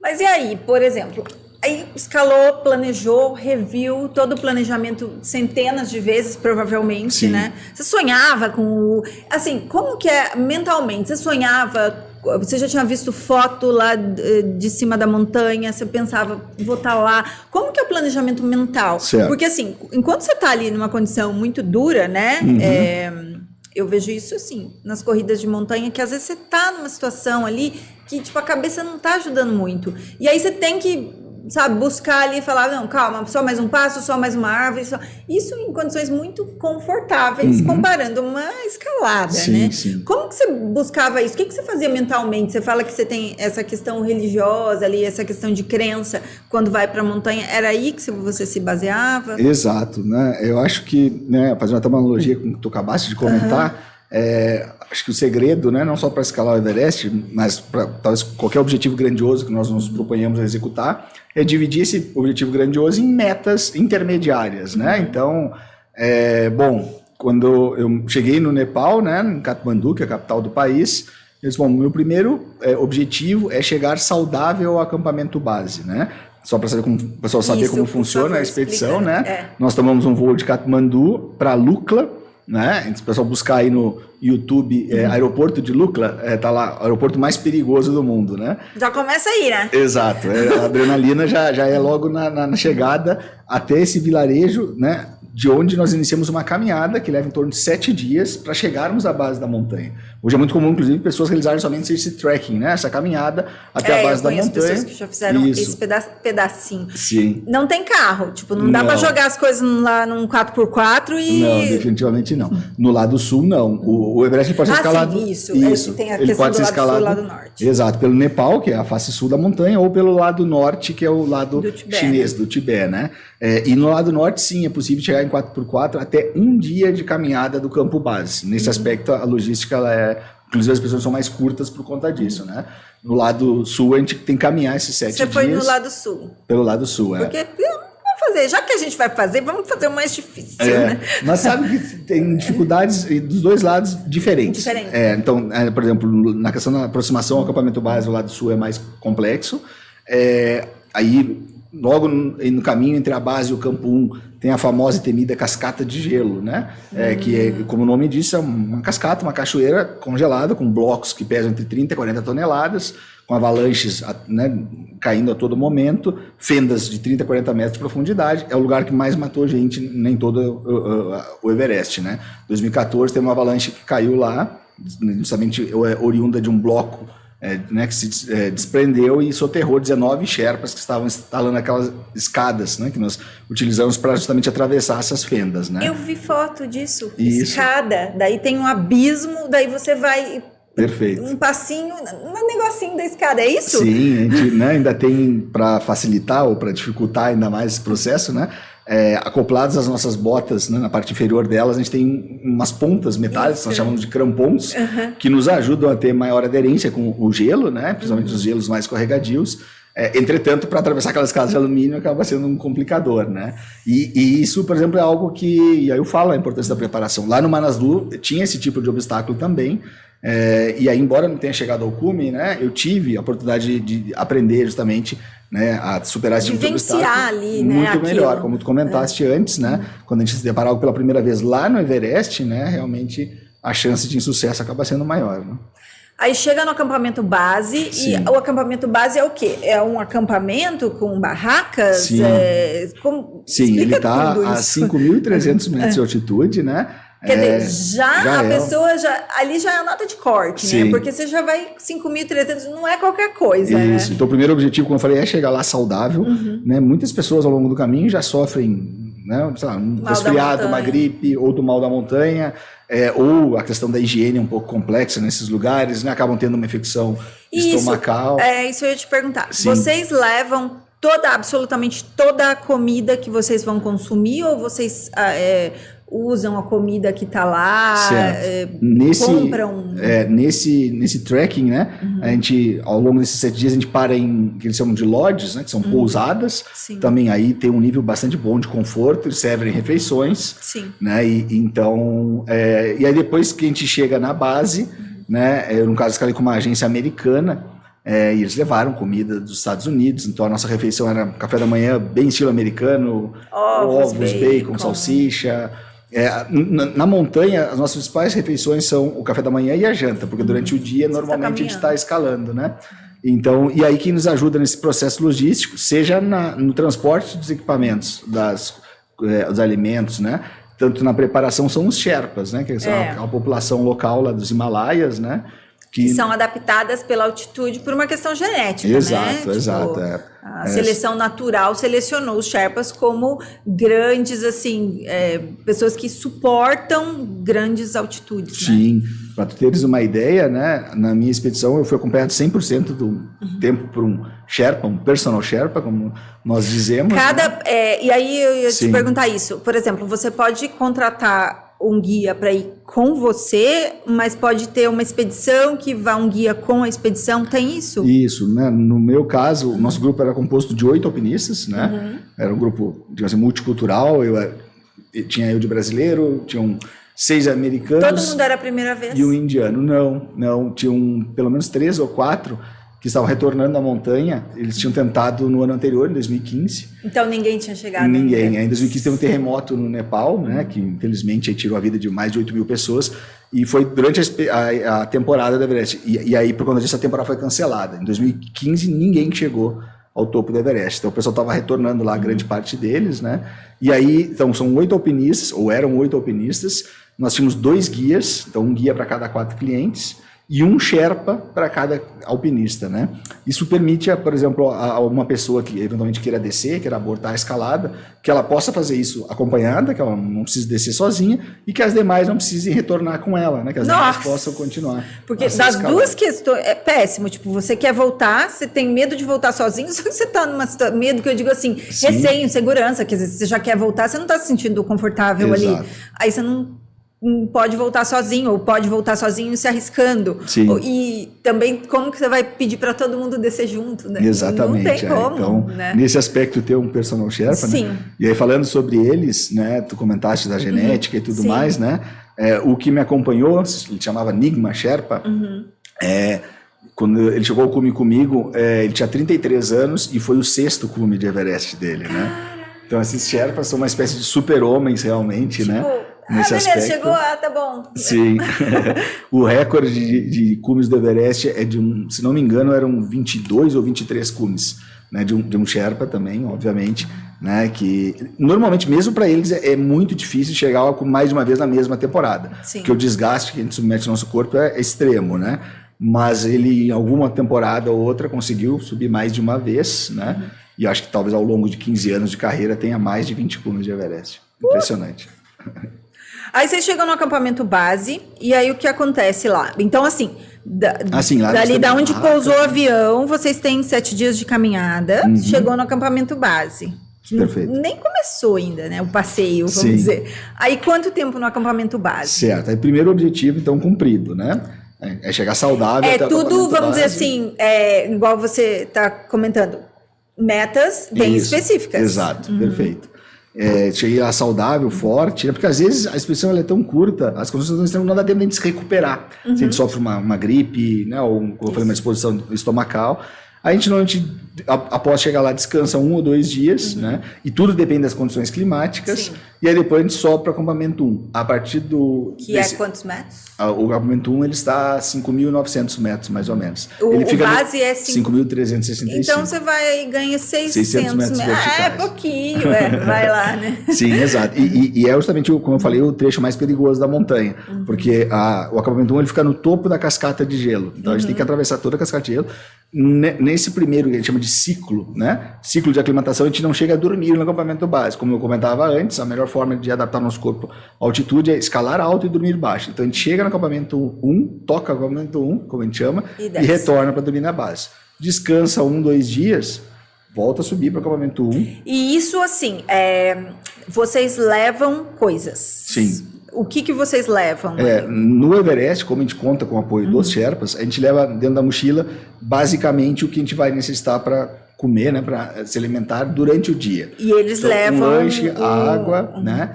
Mas e aí, por exemplo, aí escalou, planejou, reviu todo o planejamento centenas de vezes, provavelmente, sim, né? Você sonhava com assim, como que é mentalmente? Você sonhava, você já tinha visto foto lá de cima da montanha, você pensava, vou estar lá. Como que é o planejamento mental? Certo. Porque assim, enquanto você está ali numa condição muito dura, né? Eu vejo isso assim, nas corridas de montanha, que às vezes você tá numa situação ali que, tipo, a cabeça não tá ajudando muito. E aí você tem que sabe, buscar ali e falar, não, calma, só mais um passo, só mais uma árvore, isso em condições muito confortáveis, comparando uma escalada, sim, né? Sim. Como que você buscava isso? O que você fazia mentalmente? Você fala que você tem essa questão religiosa ali, essa questão de crença, quando vai para a montanha, era aí que você se baseava? Exato, né? Eu acho que, né, fazendo até uma analogia com o que tu acabaste de comentar, acho que o segredo, né, não só para escalar o Everest, mas para talvez qualquer objetivo grandioso que nós nos proponhamos a executar, é dividir esse objetivo grandioso em metas intermediárias, né? Então, bom, quando eu cheguei no Nepal, né, em Katmandu, que é a capital do país, eu disse, bom, meu primeiro objetivo é chegar saudável ao acampamento base, né? Só para o pessoal saber como funciona a expedição, né? Nós tomamos um voo de Katmandu para Lukla, né? Se o pessoal buscar aí no YouTube, aeroporto de Lukla, tá lá, aeroporto mais perigoso do mundo, né? Já começa aí, né? Exato, a adrenalina já é logo na chegada até esse vilarejo, né? De onde nós iniciamos uma caminhada que leva em torno de 7 dias para chegarmos à base da montanha. Hoje é muito comum, inclusive, pessoas realizarem somente esse trekking, né? Essa caminhada até a base da montanha. Pessoas que já fizeram esse pedacinho. Sim. Não tem carro, tipo, não dá para jogar as coisas lá num 4x4 e... Não, definitivamente não. No lado sul, não. O Everest pode ser escalado... Sim, isso. Tem a ele questão pode ser do escalado, lado sul, lado norte. Exato, pelo Nepal, que é a face sul da montanha, ou pelo lado norte, que é o lado chinês, do Tibete, né? E no lado norte, sim, é possível chegar em 4x4 até um dia de caminhada do campo base. Nesse aspecto, a logística, ela inclusive as pessoas são mais curtas por conta disso, né? No lado sul, a gente tem que caminhar esses 7 dias. Você foi no lado sul? Pelo lado sul, Porque vamos fazer, já que a gente vai fazer, vamos fazer o mais difícil, né? Mas sabe que tem dificuldades dos dois lados diferentes. Então, por exemplo, na questão da aproximação ao acampamento base, o lado sul é mais complexo. Aí, logo no caminho entre a base e o campo 1, tem a famosa e temida cascata de gelo, né? Que, como o nome diz, é uma cascata, uma cachoeira congelada, com blocos que pesam entre 30 e 40 toneladas, com avalanches, né, caindo a todo momento, fendas de 30 a 40 metros de profundidade. É o lugar que mais matou gente em todo o Everest, né? 2014 teve uma avalanche que caiu lá, justamente oriunda de um bloco né, que se desprendeu e soterrou 19 Sherpas que estavam instalando aquelas escadas, né, que nós utilizamos para justamente atravessar essas fendas, né? Eu vi foto disso. Escada, daí tem um abismo, daí você vai... Perfeito. Um passinho, um negocinho da escada, é isso? Sim, a gente, né, ainda tem, para facilitar ou para dificultar ainda mais esse processo, né, acoplados às nossas botas, né, na parte inferior delas, a gente tem umas pontas metálicas, nós chamamos de crampons, que nos ajudam a ter maior aderência com o gelo, né, principalmente os gelos mais escorregadios. Entretanto, para atravessar aquelas escadas de alumínio acaba sendo um complicador, né? E isso, por exemplo, é algo que... E aí eu falo a importância da preparação. Lá no Manaslu tinha esse tipo de obstáculo também. E aí, embora não tenha chegado ao cume, né, eu tive a oportunidade de aprender justamente, né, a superar esse tipo de obstáculo. Ali, né, muito melhor, como tu comentaste antes, né? Quando a gente se deparava pela primeira vez lá no Everest, né, realmente a chance de insucesso acaba sendo maior, né? Aí chega no acampamento base. Sim. E o acampamento base é o quê? É um acampamento com barracas? Sim, Sim, ele está a 5.300 metros de altitude, né? Quer dizer, a pessoa ali já é a nota de corte, Sim. né? Porque você já vai 5.300, não é qualquer coisa, Isso. Né? Então o primeiro objetivo, como eu falei, é chegar lá saudável, né? Muitas pessoas ao longo do caminho já sofrem, né, sei lá, um resfriado, uma gripe, ou do mal da montanha, ou a questão da higiene é um pouco complexa nesses lugares, né? Acabam tendo uma infecção estomacal. Isso eu ia te perguntar. Sim. Vocês levam absolutamente toda a comida que vocês vão consumir, ou vocês usam a comida que está lá, compram? Nesse trekking, né? A gente, ao longo desses 7 dias, a gente para em, que eles chamam de lodges, né? Que são pousadas. Sim. Também aí tem um nível bastante bom de conforto, eles servem refeições. Sim. Né? Então, e aí depois que a gente chega na base, né? No caso, eu escalei com uma agência americana, e eles levaram comida dos Estados Unidos, então a nossa refeição era café da manhã bem estilo americano, ovos, bacon, salsicha. Na montanha, as nossas principais refeições são o café da manhã e a janta, porque durante o dia, normalmente, a gente está escalando, né? Então, e aí quem nos ajuda nesse processo logístico, seja no transporte dos equipamentos, dos alimentos, né? Tanto na preparação são os Sherpas, né? Que são a população local lá dos Himalaias, né? Que são adaptadas pela altitude por uma questão genética, exato, né? Exato, A seleção natural selecionou os Sherpas como grandes, assim, pessoas que suportam grandes altitudes. Sim, né? Para tu teres uma ideia, né? Na minha expedição eu fui acompanhado 100% do tempo por um Sherpa, um personal Sherpa, como nós dizemos. E aí eu ia te perguntar isso. Por exemplo, você pode contratar um guia para ir com você, mas pode ter uma expedição que vá um guia com a expedição, tem isso? Isso, né? No meu caso, o nosso grupo era composto de 8 alpinistas, né? Era um grupo, digamos assim, multicultural, tinha eu de brasileiro, tinham 6 americanos. Todo mundo era a primeira vez? E um indiano, não, tinham pelo menos 3 ou 4 que estavam retornando da montanha, eles tinham tentado no ano anterior, em 2015. Então ninguém tinha chegado? Ninguém. Em 2015 teve um terremoto no Nepal, né, que infelizmente tirou a vida de mais de 8 mil pessoas, e foi durante a temporada da Everest. E aí, por conta disso, a temporada foi cancelada. Em 2015, ninguém chegou ao topo do Everest. Então o pessoal estava retornando lá, grande parte deles, né? E aí, então, são 8 alpinistas, ou eram 8 alpinistas, nós tínhamos 2 guias, então um guia para cada 4 clientes, e um Sherpa para cada alpinista, né? Isso permite, por exemplo, a uma pessoa que eventualmente queira descer, queira abortar a escalada, que ela possa fazer isso acompanhada, que ela não precise descer sozinha, e que as demais não precisem retornar com ela, né? Que as demais possam continuar. Porque das duas questões, é péssimo, tipo, você quer voltar, você tem medo de voltar sozinho, só que você tá numa situação, medo que eu digo assim, receio, insegurança, quer dizer, você já quer voltar, você não tá se sentindo confortável ali, aí você não pode voltar sozinho, ou pode voltar sozinho se arriscando. Sim. E também, como que você vai pedir para todo mundo descer junto, né? Exatamente. Não tem como, então, né? Nesse aspecto, ter um personal Sherpa, né? E aí, falando sobre eles, né? Tu comentaste da genética e tudo mais, né? O que me acompanhou, ele chamava Nigma Sherpa, quando ele chegou ao cume comigo, ele tinha 33 anos e foi o 6º cume de Everest dele, né? Então, esses Sherpas são uma espécie de super-homens, realmente, né? Nesse beleza, aspecto. chegou, tá bom. Sim. O recorde de cumes do Everest é de se não me engano, eram 22 ou 23 cumes, né? De um Sherpa também, obviamente, né? Que normalmente, mesmo para eles, é muito difícil chegar com mais de uma vez na mesma temporada. Sim. Porque o desgaste que a gente submete no nosso corpo é extremo, né? Mas ele, em alguma temporada ou outra, conseguiu subir mais de uma vez, né? E acho que talvez ao longo de 15 anos de carreira tenha mais de 20 cumes de Everest. Impressionante. Aí vocês chegam no acampamento base, e aí o que acontece lá? Então, assim, dali da onde pousou o avião, vocês têm 7 dias de caminhada, chegou no acampamento base. Perfeito. Nem começou ainda, né? O passeio, vamos dizer. Aí, quanto tempo no acampamento base? Certo. Aí, primeiro objetivo, então, cumprido, né? É chegar saudável até o tudo, vamos dizer assim, igual você está comentando, metas bem específicas. Exato, perfeito. Cheguei lá saudável, forte, né? Porque às vezes a expedição ela é tão curta, as condições não dá tempo de se recuperar. Se a gente sofre uma gripe, né? Ou, como eu falei, uma exposição estomacal, a gente normalmente, após chegar lá, descansa 1 ou 2 dias, né? E tudo depende das condições climáticas. Sim. E aí depois a gente sobe para o acampamento 1. A partir do... é quantos metros? O acampamento 1 ele está a 5.900 metros, mais ou menos. Ele fica base é 5.365. Então você vai e ganha 600 metros verticais. É pouquinho, vai lá, né? Sim, exato. E é justamente, como eu falei, o trecho mais perigoso da montanha. Porque o acampamento 1 ele fica no topo da cascata de gelo. Então a gente tem que atravessar toda a cascata de gelo. Nesse primeiro, que a gente chama de ciclo, né? Ciclo de aclimatação, a gente não chega a dormir no acampamento base. Como eu comentava antes, a melhor forma de adaptar nosso corpo à altitude é escalar alto e dormir baixo. Então a gente chega no acampamento 1, toca o acampamento 1, como a gente chama, e retorna para dormir na base. Descansa 1, 2 dias, volta a subir para o acampamento 1. E isso assim, vocês levam coisas? Sim. O que vocês levam? No Everest, como a gente conta com o apoio dos Sherpas, a gente leva dentro da mochila basicamente o que a gente vai necessitar para comer, né, para se alimentar durante o dia. E eles levam um lanche, água, né?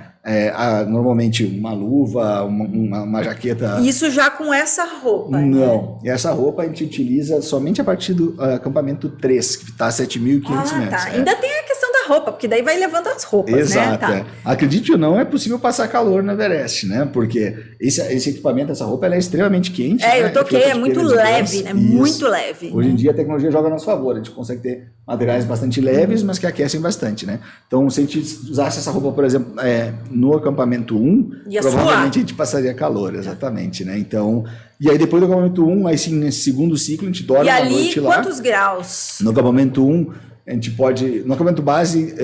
Normalmente uma luva, uma jaqueta. Isso já com essa roupa? Não, essa roupa a gente utiliza somente a partir do acampamento 3, que está a 7.500 metros. Ainda tem a questão da roupa, porque daí vai levando as roupas, Exato, né? Tá. é. Acredite ou não, é possível passar calor no Everest, né? Porque esse equipamento, essa roupa, ela é extremamente quente. É, né? eu toquei, é muito leve, né? Isso. Muito leve. Hoje em né? dia a tecnologia joga a nosso favor, a gente consegue ter materiais bastante leves, mas que aquecem bastante, né? Então, se a gente usasse essa roupa, por exemplo, no acampamento 1, provavelmente a gente passaria calor, exatamente, né? Então, e aí depois do acampamento 1, aí sim, nesse segundo ciclo, a gente dorme à uma noite lá. E ali, quantos graus? No acampamento 1, a gente pode... No acampamento base,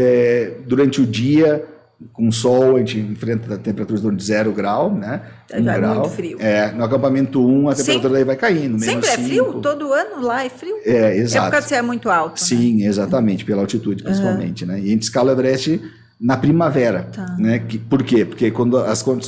durante o dia, com sol, a gente enfrenta temperaturas de 0 grau, né? Já é muito frio. No acampamento 1, a temperatura daí vai caindo. Sempre é frio? Todo ano lá é frio? Exato. É porque você é muito alto, Sim, né? exatamente, pela altitude principalmente, né? E a gente escala o Everest na primavera, né? Por quê? Porque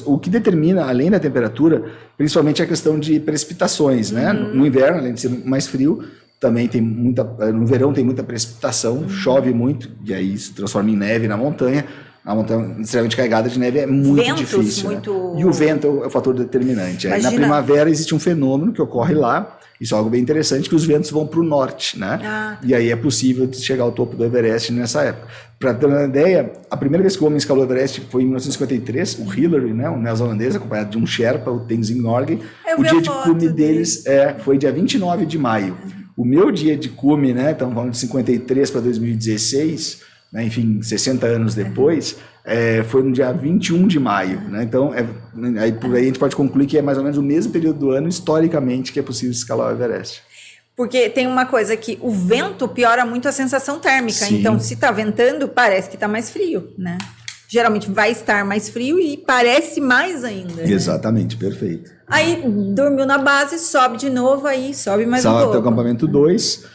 o que determina, além da temperatura, principalmente a questão de precipitações, né? No inverno, além de ser mais frio, também tem no verão tem muita precipitação, chove muito, e aí se transforma em neve na montanha. A montanha extremamente carregada de neve é muito difícil. Muito... Né? E o vento é o fator determinante. Aí, na primavera existe um fenômeno que ocorre lá, isso é algo bem interessante, que os ventos vão para o norte, né? E aí é possível chegar ao topo do Everest nessa época. Para ter uma ideia, a primeira vez que o homem escalou o Everest foi em 1953, o Hillary, né, um neozelandês, acompanhado de um Sherpa, o Tenzing Norgay. O dia de cume deles foi dia 29 de maio. O meu dia de cume, né, estamos falando de 53 para 2016, né, enfim, 60 anos depois, foi no dia 21 de maio. Né? Então, aí, por aí a gente pode concluir que é mais ou menos o mesmo período do ano, historicamente, que é possível escalar o Everest. Porque tem uma coisa que o vento piora muito a sensação térmica. Sim. Então, se está ventando, parece que está mais frio, né? Geralmente vai estar mais frio e parece mais ainda. Exatamente, né? Perfeito. Aí, dormiu na base, sobe de novo, aí sobe mais um pouco. Sobe até o acampamento 2,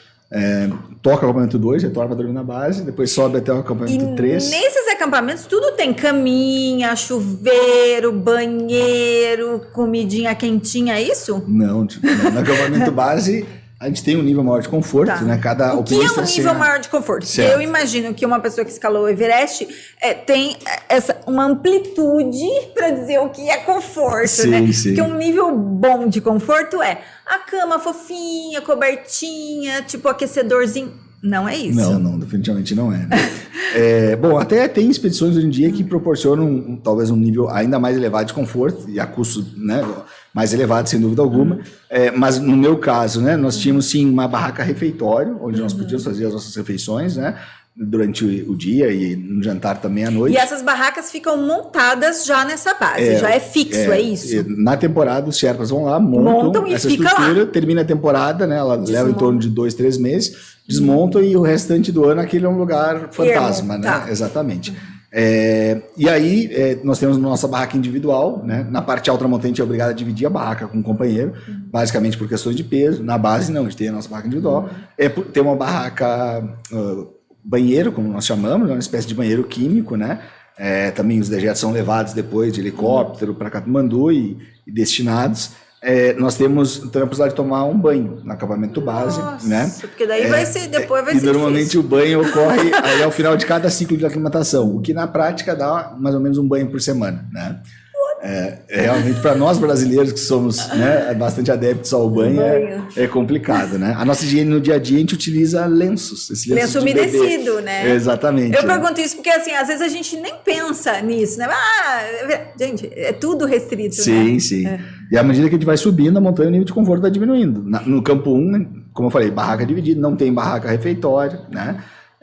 toca o acampamento 2, retorna para dormir na base, depois sobe até o acampamento 3. Nesses acampamentos, tudo tem caminha, chuveiro, banheiro, comidinha quentinha, é isso? Não, no acampamento base... A gente tem um nível maior de conforto, né? Cada o que é um nível maior de conforto? Certo. Eu imagino que uma pessoa que escalou o Everest tem uma amplitude para dizer o que é conforto, sim, né? Sim. Porque um nível bom de conforto é a cama fofinha, cobertinha, tipo aquecedorzinho. Não é isso? Não, definitivamente não é. Né? Bom, até tem expedições hoje em dia que proporcionam talvez um nível ainda mais elevado de conforto e a custo, né, mais elevado, sem dúvida alguma. Mas no meu caso, né, nós tínhamos sim uma barraca refeitório, onde nós podíamos fazer as nossas refeições, né, durante o dia e no jantar também à noite. E essas barracas ficam montadas já nessa base, já é fixo, é isso? Na temporada, os Sherpas vão lá, montam essa estrutura, lá. Termina a temporada, né, ela leva em torno de 2-3 meses, desmontam e o restante do ano aquele é um lugar fantasma, né? Tá. Exatamente. E aí, nós temos nossa barraca individual, né? Na parte alta da montanha a gente é obrigado a dividir a barraca com um companheiro, basicamente por questões de peso. Na base não, a gente tem a nossa barraca individual. Tem uma barraca banheiro, como nós chamamos, uma espécie de banheiro químico, né? Também os dejetos são levados depois de helicóptero para Katmandu e destinados. Nós temos então a possibilidade de tomar um banho no acampamento base, né? Porque daí vai ser ser normalmente difícil. O banho ocorre aí ao final de cada ciclo de aclimatação, o que na prática dá mais ou menos um banho por semana, né? Realmente para nós brasileiros que somos, né, bastante adeptos ao banho é complicado, né? A nossa higiene no dia a dia a gente utiliza lenços, esse lenço umedecido, né? Exatamente. Eu pergunto isso porque assim, às vezes a gente nem pensa nisso, né? Gente, é tudo restrito, sim, né? Sim. E à medida que a gente vai subindo, a montanha, o nível de conforto vai diminuindo. No campo 1, como eu falei, barraca dividida, não tem barraca refeitória, né?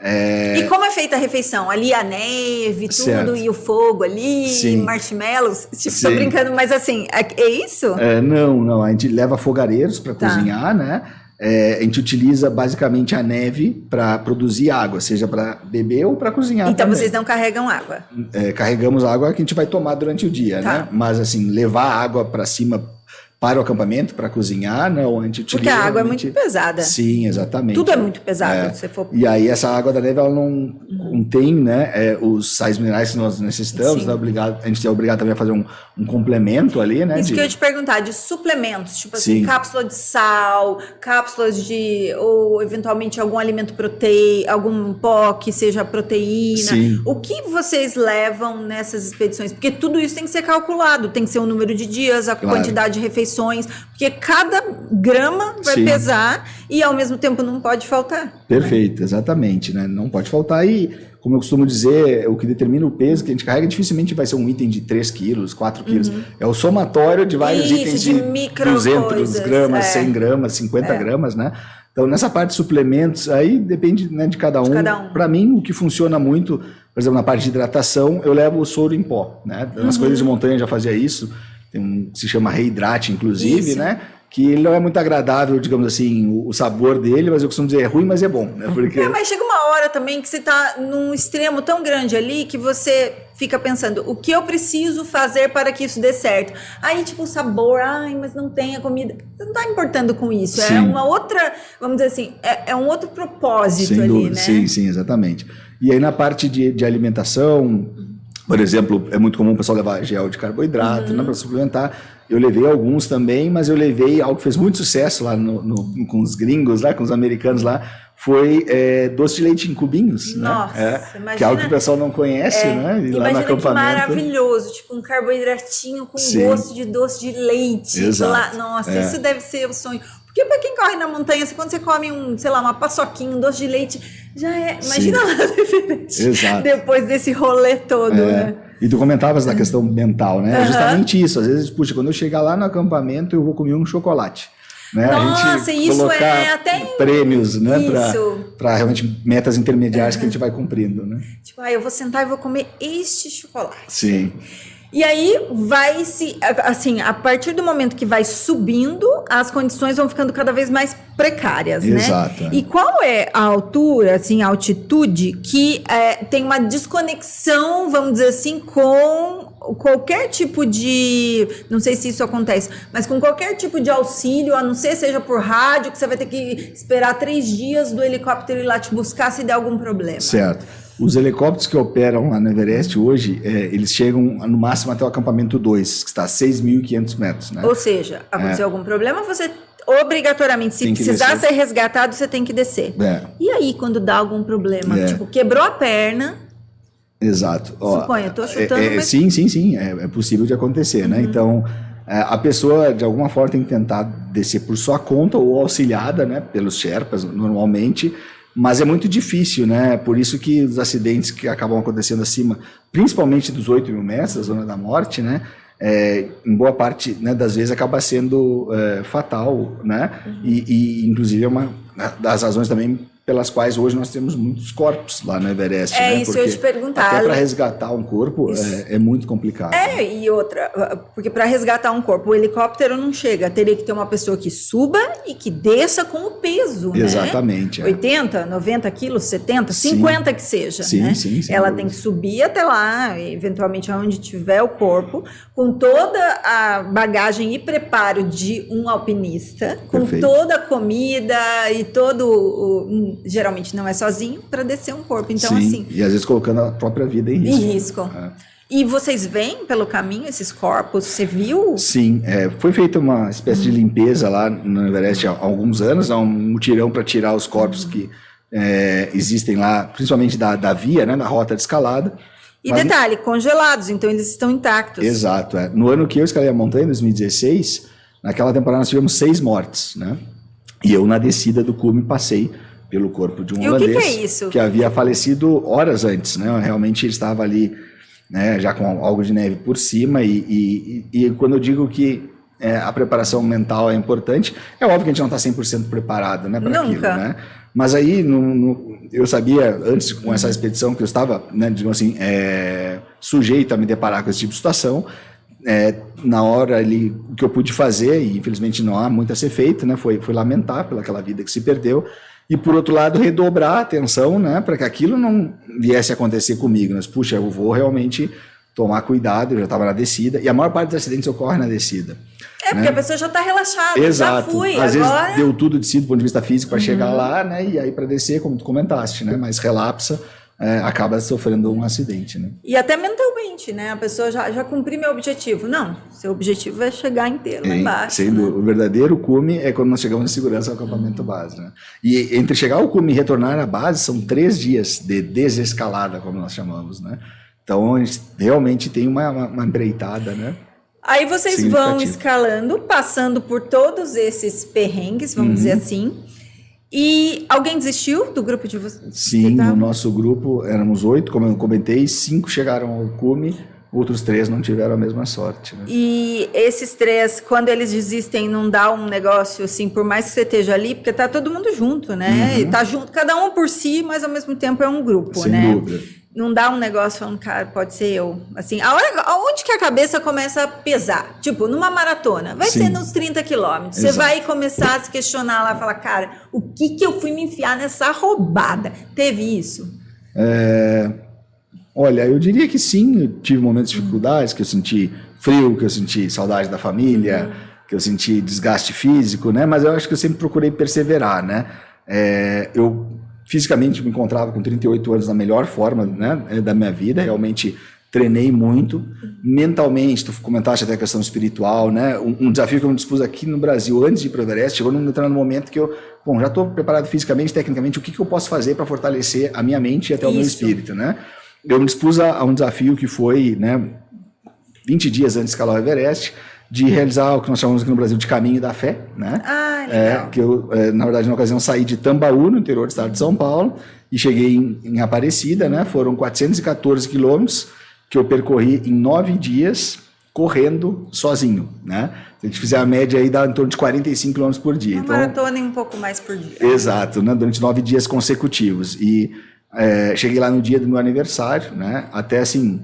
E como é feita a refeição? Ali a neve, tudo, certo. E o fogo ali, sim. Marshmallows. Tipo, tô brincando, mas assim, é isso? Não. A gente leva fogareiros para cozinhar, né? A gente utiliza basicamente a neve para produzir água, seja para beber ou para cozinhar. Então também. Vocês não carregam água? Carregamos água que a gente vai tomar durante o dia, né? Mas assim, levar água para cima para o acampamento, para cozinhar, não, a gente utiliza... Porque a água é muito pesada. Sim, exatamente. Tudo é muito pesado, se for... E aí essa água da neve, ela não contém, né, os sais minerais que nós necessitamos, né, a gente é obrigado também a fazer um complemento ali, né? Isso que eu ia te perguntar, de suplementos, tipo assim, cápsula de sal, cápsulas ou eventualmente algum alimento proteico, algum pó que seja proteína. Sim. O que vocês levam nessas expedições? Porque tudo isso tem que ser calculado, tem que ser o número de dias, a quantidade de refeições, refeições, porque cada grama vai Sim. pesar e ao mesmo tempo não pode faltar. Perfeito, exatamente, né? Não pode faltar. E, como eu costumo dizer, o que determina o peso que a gente carrega dificilmente vai ser um item de 3 quilos, 4 quilos. É o somatório de vários Isso, itens de de micro 200 coisas, gramas, 100 gramas, 50 gramas, né? Então, nessa parte de suplementos, aí depende, né, de cada um. Para mim, o que funciona muito, por exemplo, na parte de hidratação, eu levo o soro em pó, né? Nas coisas de montanha já fazia isso. Tem um que se chama Reidrate, inclusive, Isso. né? Que ele não é muito agradável, digamos assim, o sabor dele, mas eu costumo dizer, é ruim, mas é bom, né? Porque... mas chega uma hora também que você tá num extremo tão grande ali que você fica pensando, o que eu preciso fazer para que isso dê certo? Aí, tipo, o sabor, mas não tem a comida. Você não tá importando com isso. Sim. É uma outra, vamos dizer assim, é um outro propósito Sem ali, dúvida. né? Sim, sim, exatamente. E aí na parte de alimentação, por exemplo, é muito comum o pessoal levar gel de carboidrato, né, para suplementar. Eu levei alguns também, mas eu levei algo que fez muito sucesso lá com os gringos, lá, com os americanos lá, foi doce de leite em cubinhos. Nossa, né? imagina, que é algo que o pessoal não conhece, né? E lá no acampamento. Que maravilhoso, tipo um carboidratinho com gosto de doce de leite. Exato. Nossa, isso deve ser o sonho. Porque para quem corre na montanha, quando você come uma paçoquinha, um doce de leite, já é. Imagina lá diferente. Exato. Depois desse rolê todo, né? E tu comentavas da questão mental, né? É justamente isso. Às vezes, puxa, quando eu chegar lá no acampamento, eu vou comer um chocolate. Né? Nossa, a gente isso colocar até prêmios, né? Para realmente metas intermediárias que a gente vai cumprindo, né? Tipo, eu vou sentar e vou comer este chocolate. Sim. E aí vai se, assim, a partir do momento que vai subindo, as condições vão ficando cada vez mais precárias, né? Exato. E qual é a altura, assim, a altitude que tem uma desconexão, vamos dizer assim, com qualquer tipo de, não sei se isso acontece, mas com qualquer tipo de auxílio, a não ser seja por rádio, que você vai ter que esperar 3 dias do helicóptero ir lá te buscar se der algum problema. Certo. Os helicópteros que operam lá no Everest hoje, eles chegam no máximo até o acampamento 2, que está a 6.500 metros. Né? Ou seja, aconteceu algum problema, você obrigatoriamente, se precisar ser resgatado, você tem que descer. E aí, quando dá algum problema, tipo, quebrou a perna... Exato. Suponho, eu estou chutando... Mas... Sim, é possível de acontecer, né? Então, a pessoa, de alguma forma, tem que tentar descer por sua conta ou auxiliada, né? Pelos Sherpas, normalmente... Mas é muito difícil, né? Por isso que os acidentes que acabam acontecendo acima, principalmente dos 8.000 metros, da zona da morte, né? Em boa parte, né, das vezes acaba sendo fatal, né? E inclusive é uma das razões também pelas quais hoje nós temos muitos corpos lá no Everest. É, né? isso porque eu ia te perguntar. Até para resgatar um corpo é muito complicado. E outra, porque para resgatar um corpo, o helicóptero não chega, teria que ter uma pessoa que suba e que desça com o peso, Exatamente. Né? 80, 90 quilos, 70, 50 que seja. Sim, né? sim. Ela tem que subir até lá, eventualmente aonde tiver o corpo, com toda a bagagem e preparo de um alpinista, com toda a comida e todo geralmente não é sozinho, para descer um corpo. Então, sim, assim... E às vezes colocando a própria vida em risco. E vocês veem pelo caminho esses corpos? Você viu? Sim, foi feita uma espécie de limpeza lá no Everest há alguns anos, há um mutirão para tirar os corpos que existem lá, principalmente da via, né, da rota de escalada. E detalhe, congelados, então eles estão intactos. Exato. No ano que eu escalei a montanha, em 2016, naquela temporada nós tivemos 6 mortes, né? E eu, na descida do cume, passei pelo corpo de um holandês. E o que é isso? Que havia falecido horas antes, né? Realmente ele estava ali, né, já com algo de neve por cima. E quando eu digo que a preparação mental é importante, é óbvio que a gente não está 100% preparado, né, para aquilo, né? Mas aí eu sabia, antes com essa expedição, que eu estava, né, digamos assim, sujeito a me deparar com esse tipo de situação. Na hora ali, o que eu pude fazer, e infelizmente não há muito a ser feito, né, foi lamentar pelaquela vida que se perdeu, e por outro lado redobrar a atenção, né, para que aquilo não viesse a acontecer comigo. Mas, puxa, eu vou realmente tomar cuidado, eu já estava na descida, e a maior parte dos acidentes ocorre na descida. Porque a pessoa já está relaxada, Exato. já fui, Às agora... vezes deu tudo de si do ponto de vista físico para chegar lá, né, e aí para descer, como tu comentaste, né, mas relapsa, acaba sofrendo um acidente, né? E até mentalmente, né? A pessoa já cumpriu meu objetivo. Não, seu objetivo é chegar inteiro lá embaixo. Sendo o verdadeiro cume é quando nós chegamos em segurança ao acampamento base, né? E entre chegar ao cume e retornar à base são 3 dias de desescalada, como nós chamamos, né? Então a gente realmente tem uma empreitada, né? Aí vocês vão escalando, passando por todos esses perrengues, vamos dizer assim. E alguém desistiu do grupo de vocês? Sim, no nosso grupo éramos 8, como eu comentei, 5 chegaram ao cume, outros 3 não tiveram a mesma sorte. Né? E esses 3, quando eles desistem, não dá um negócio assim, por mais que você esteja ali, porque tá todo mundo junto, né? E tá junto, cada um por si, mas ao mesmo tempo é um grupo, Sem né? dúvida. Não dá um negócio falando, cara, pode ser eu. Assim, aonde que a cabeça começa a pesar? Tipo, numa maratona, vai ser nos 30 quilômetros. Você vai começar a se questionar lá, falar, cara, o que eu fui me enfiar nessa roubada? Teve isso? Olha, eu diria que sim, eu tive momentos de dificuldades, que eu senti frio, que eu senti saudade da família, que eu senti desgaste físico, né? Mas eu acho que eu sempre procurei perseverar, né? Eu fisicamente me encontrava com 38 anos na melhor forma, né, da minha vida, realmente treinei muito, mentalmente, tu comentaste até a questão espiritual, né, um desafio que eu me dispus aqui no Brasil, antes de ir para o Everest, chegou num determinado momento que eu, já estou preparado fisicamente, tecnicamente, o que eu posso fazer para fortalecer a minha mente e até o meu espírito, né? Eu me dispus a um desafio que foi, né, 20 dias antes de escalar o Everest, de realizar o que nós chamamos aqui no Brasil de Caminho da Fé, né? Legal. Que eu, na verdade, na ocasião, saí de Tambaú, no interior do estado de São Paulo, e cheguei em Aparecida, né? Foram 414 quilômetros que eu percorri em 9 dias, correndo sozinho, né? Se a gente fizer a média aí, dá em torno de 45 quilômetros por dia. Uma maratona e um pouco mais por dia. Exato, né? Durante 9 dias consecutivos. E cheguei lá no dia do meu aniversário, né? Até assim...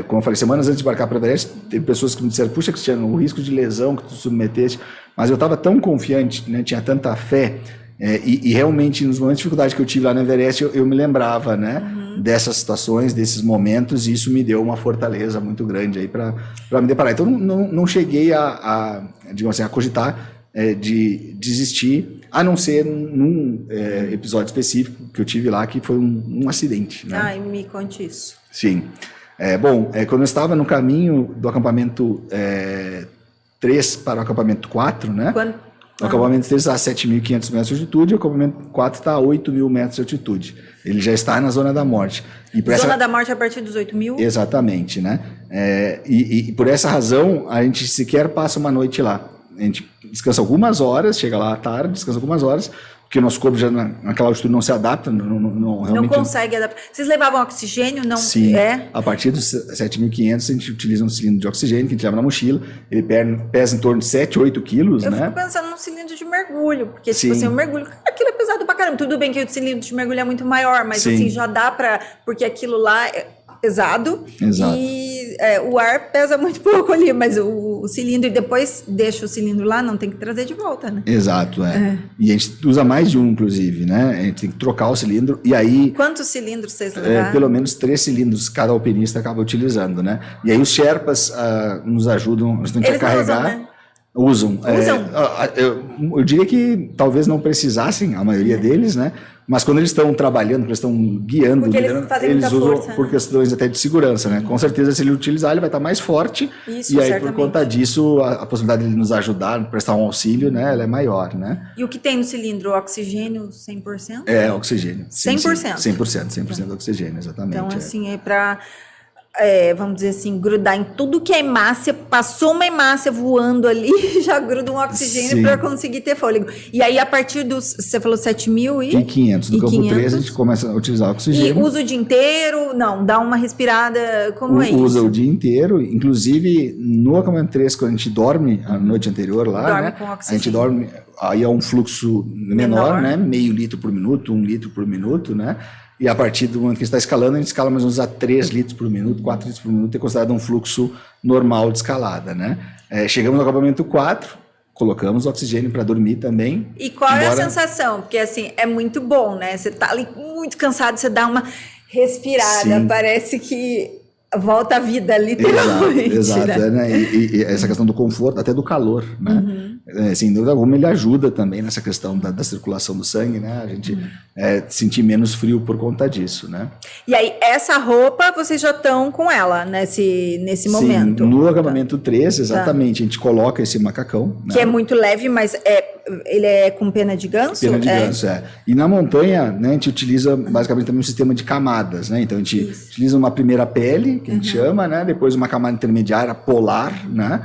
como eu falei, semanas antes de embarcar para o Everest, teve pessoas que me disseram, puxa, Cristiano, o risco de lesão que tu submeteste, mas eu estava tão confiante, né, tinha tanta fé, e realmente nos momentos de dificuldade que eu tive lá no Everest, eu me lembrava, né, dessas situações, desses momentos, e isso me deu uma fortaleza muito grande aí para me deparar. Então não cheguei digamos assim, a cogitar de desistir, a não ser num episódio específico que eu tive lá, que foi um acidente. Né? Ai, me conte isso. Sim. Quando eu estava no caminho do acampamento 3 para o acampamento 4, né? O acampamento 3 está a 7.500 metros de altitude, o acampamento 4 está a 8.000 metros de altitude. Ele já está na zona da morte. Zona da morte a partir dos 8.000? Exatamente, né? E por essa razão, a gente sequer passa uma noite lá. A gente descansa algumas horas, chega lá à tarde, descansa algumas horas, porque o nosso corpo já naquela altitude não se adapta, realmente... Não consegue adaptar. Vocês levavam oxigênio? Não. Sim, a partir dos 7.500 a gente utiliza um cilindro de oxigênio que a gente leva na mochila, ele pesa em torno de 7, 8 quilos, Eu né? fico pensando num cilindro de mergulho, porque tipo assim, o mergulho, aquilo é pesado pra caramba. Tudo bem que o cilindro de mergulho é muito maior, mas assim, já dá pra... Porque aquilo lá é pesado. Exato. E o ar pesa muito pouco ali, mas o cilindro, e depois deixa o cilindro lá, não tem que trazer de volta, né? Exato, E a gente usa mais de um, inclusive, né? A gente tem que trocar o cilindro, e aí... Quantos cilindros vocês levaram? Pelo menos 3 cilindros cada alpinista acaba utilizando, né? E aí os Sherpas nos ajudam, nós temos que carregar... Usam. Eu diria que talvez não precisassem, a maioria deles, né? Mas quando eles estão trabalhando, quando eles estão guiando, eles usam força, por questões até de segurança, né? Com certeza, se ele utilizar, ele vai estar mais forte. Isso, e aí, certamente. por conta disso, a possibilidade de ele nos ajudar, prestar um auxílio, né? Ela é maior, né? E o que tem no cilindro? Oxigênio 100%? Oxigênio. 100%? 100% oxigênio, exatamente. Então, assim, para... vamos dizer assim, grudar em tudo que é hemácia, passou uma hemácia voando ali, já gruda um oxigênio para conseguir ter fôlego. E aí, a partir dos, você falou 7.500? No campo 3, a gente começa a utilizar oxigênio. E usa o dia inteiro? Não, dá uma respirada, como é isso? Usa o dia inteiro, inclusive no acampamento 3, quando a gente dorme a noite anterior lá, né? Com oxigênio. A gente dorme, aí é um fluxo menor, né? Meio litro por minuto, 1 litro por minuto, né? E a partir do momento que está escalando, a gente escala mais ou menos a 3 litros por minuto, 4 litros por minuto, é considerado um fluxo normal de escalada, né? Chegamos no acampamento 4, colocamos oxigênio para dormir também. E qual é a sensação? Porque assim, é muito bom, né? Você tá ali muito cansado, você dá uma respirada, parece que volta à vida, literalmente. Exato, né? E essa questão do conforto, até do calor, né? Sem dúvida alguma, ele ajuda também nessa questão da circulação do sangue, né? A gente sentir menos frio por conta disso, né? E aí, essa roupa, vocês já estão com ela nesse momento? No acampamento 3, exatamente, a gente coloca esse macacão. Que é muito leve, mas ele é com pena de ganso? Pena de ganso, é. E na montanha, né, a gente utiliza basicamente também um sistema de camadas, né? Então a gente utiliza uma primeira pele, que a gente chama, né? Depois uma camada intermediária polar, né?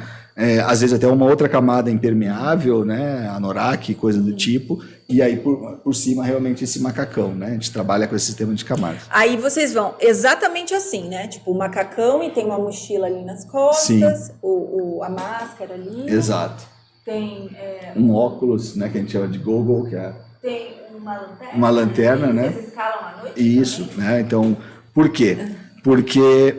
Às vezes até uma outra camada impermeável, né? Anorak, coisa do tipo. E aí por cima realmente esse macacão, né? A gente trabalha com esse sistema de camadas. Aí vocês vão exatamente assim, né? Tipo o macacão e tem uma mochila ali nas costas, a máscara ali. Exato. Tem um óculos, né? Que a gente chama de goggle, que é... Tem uma lanterna. Uma lanterna, né? Vocês escalam à noite? Isso, né? Então, por quê? Porque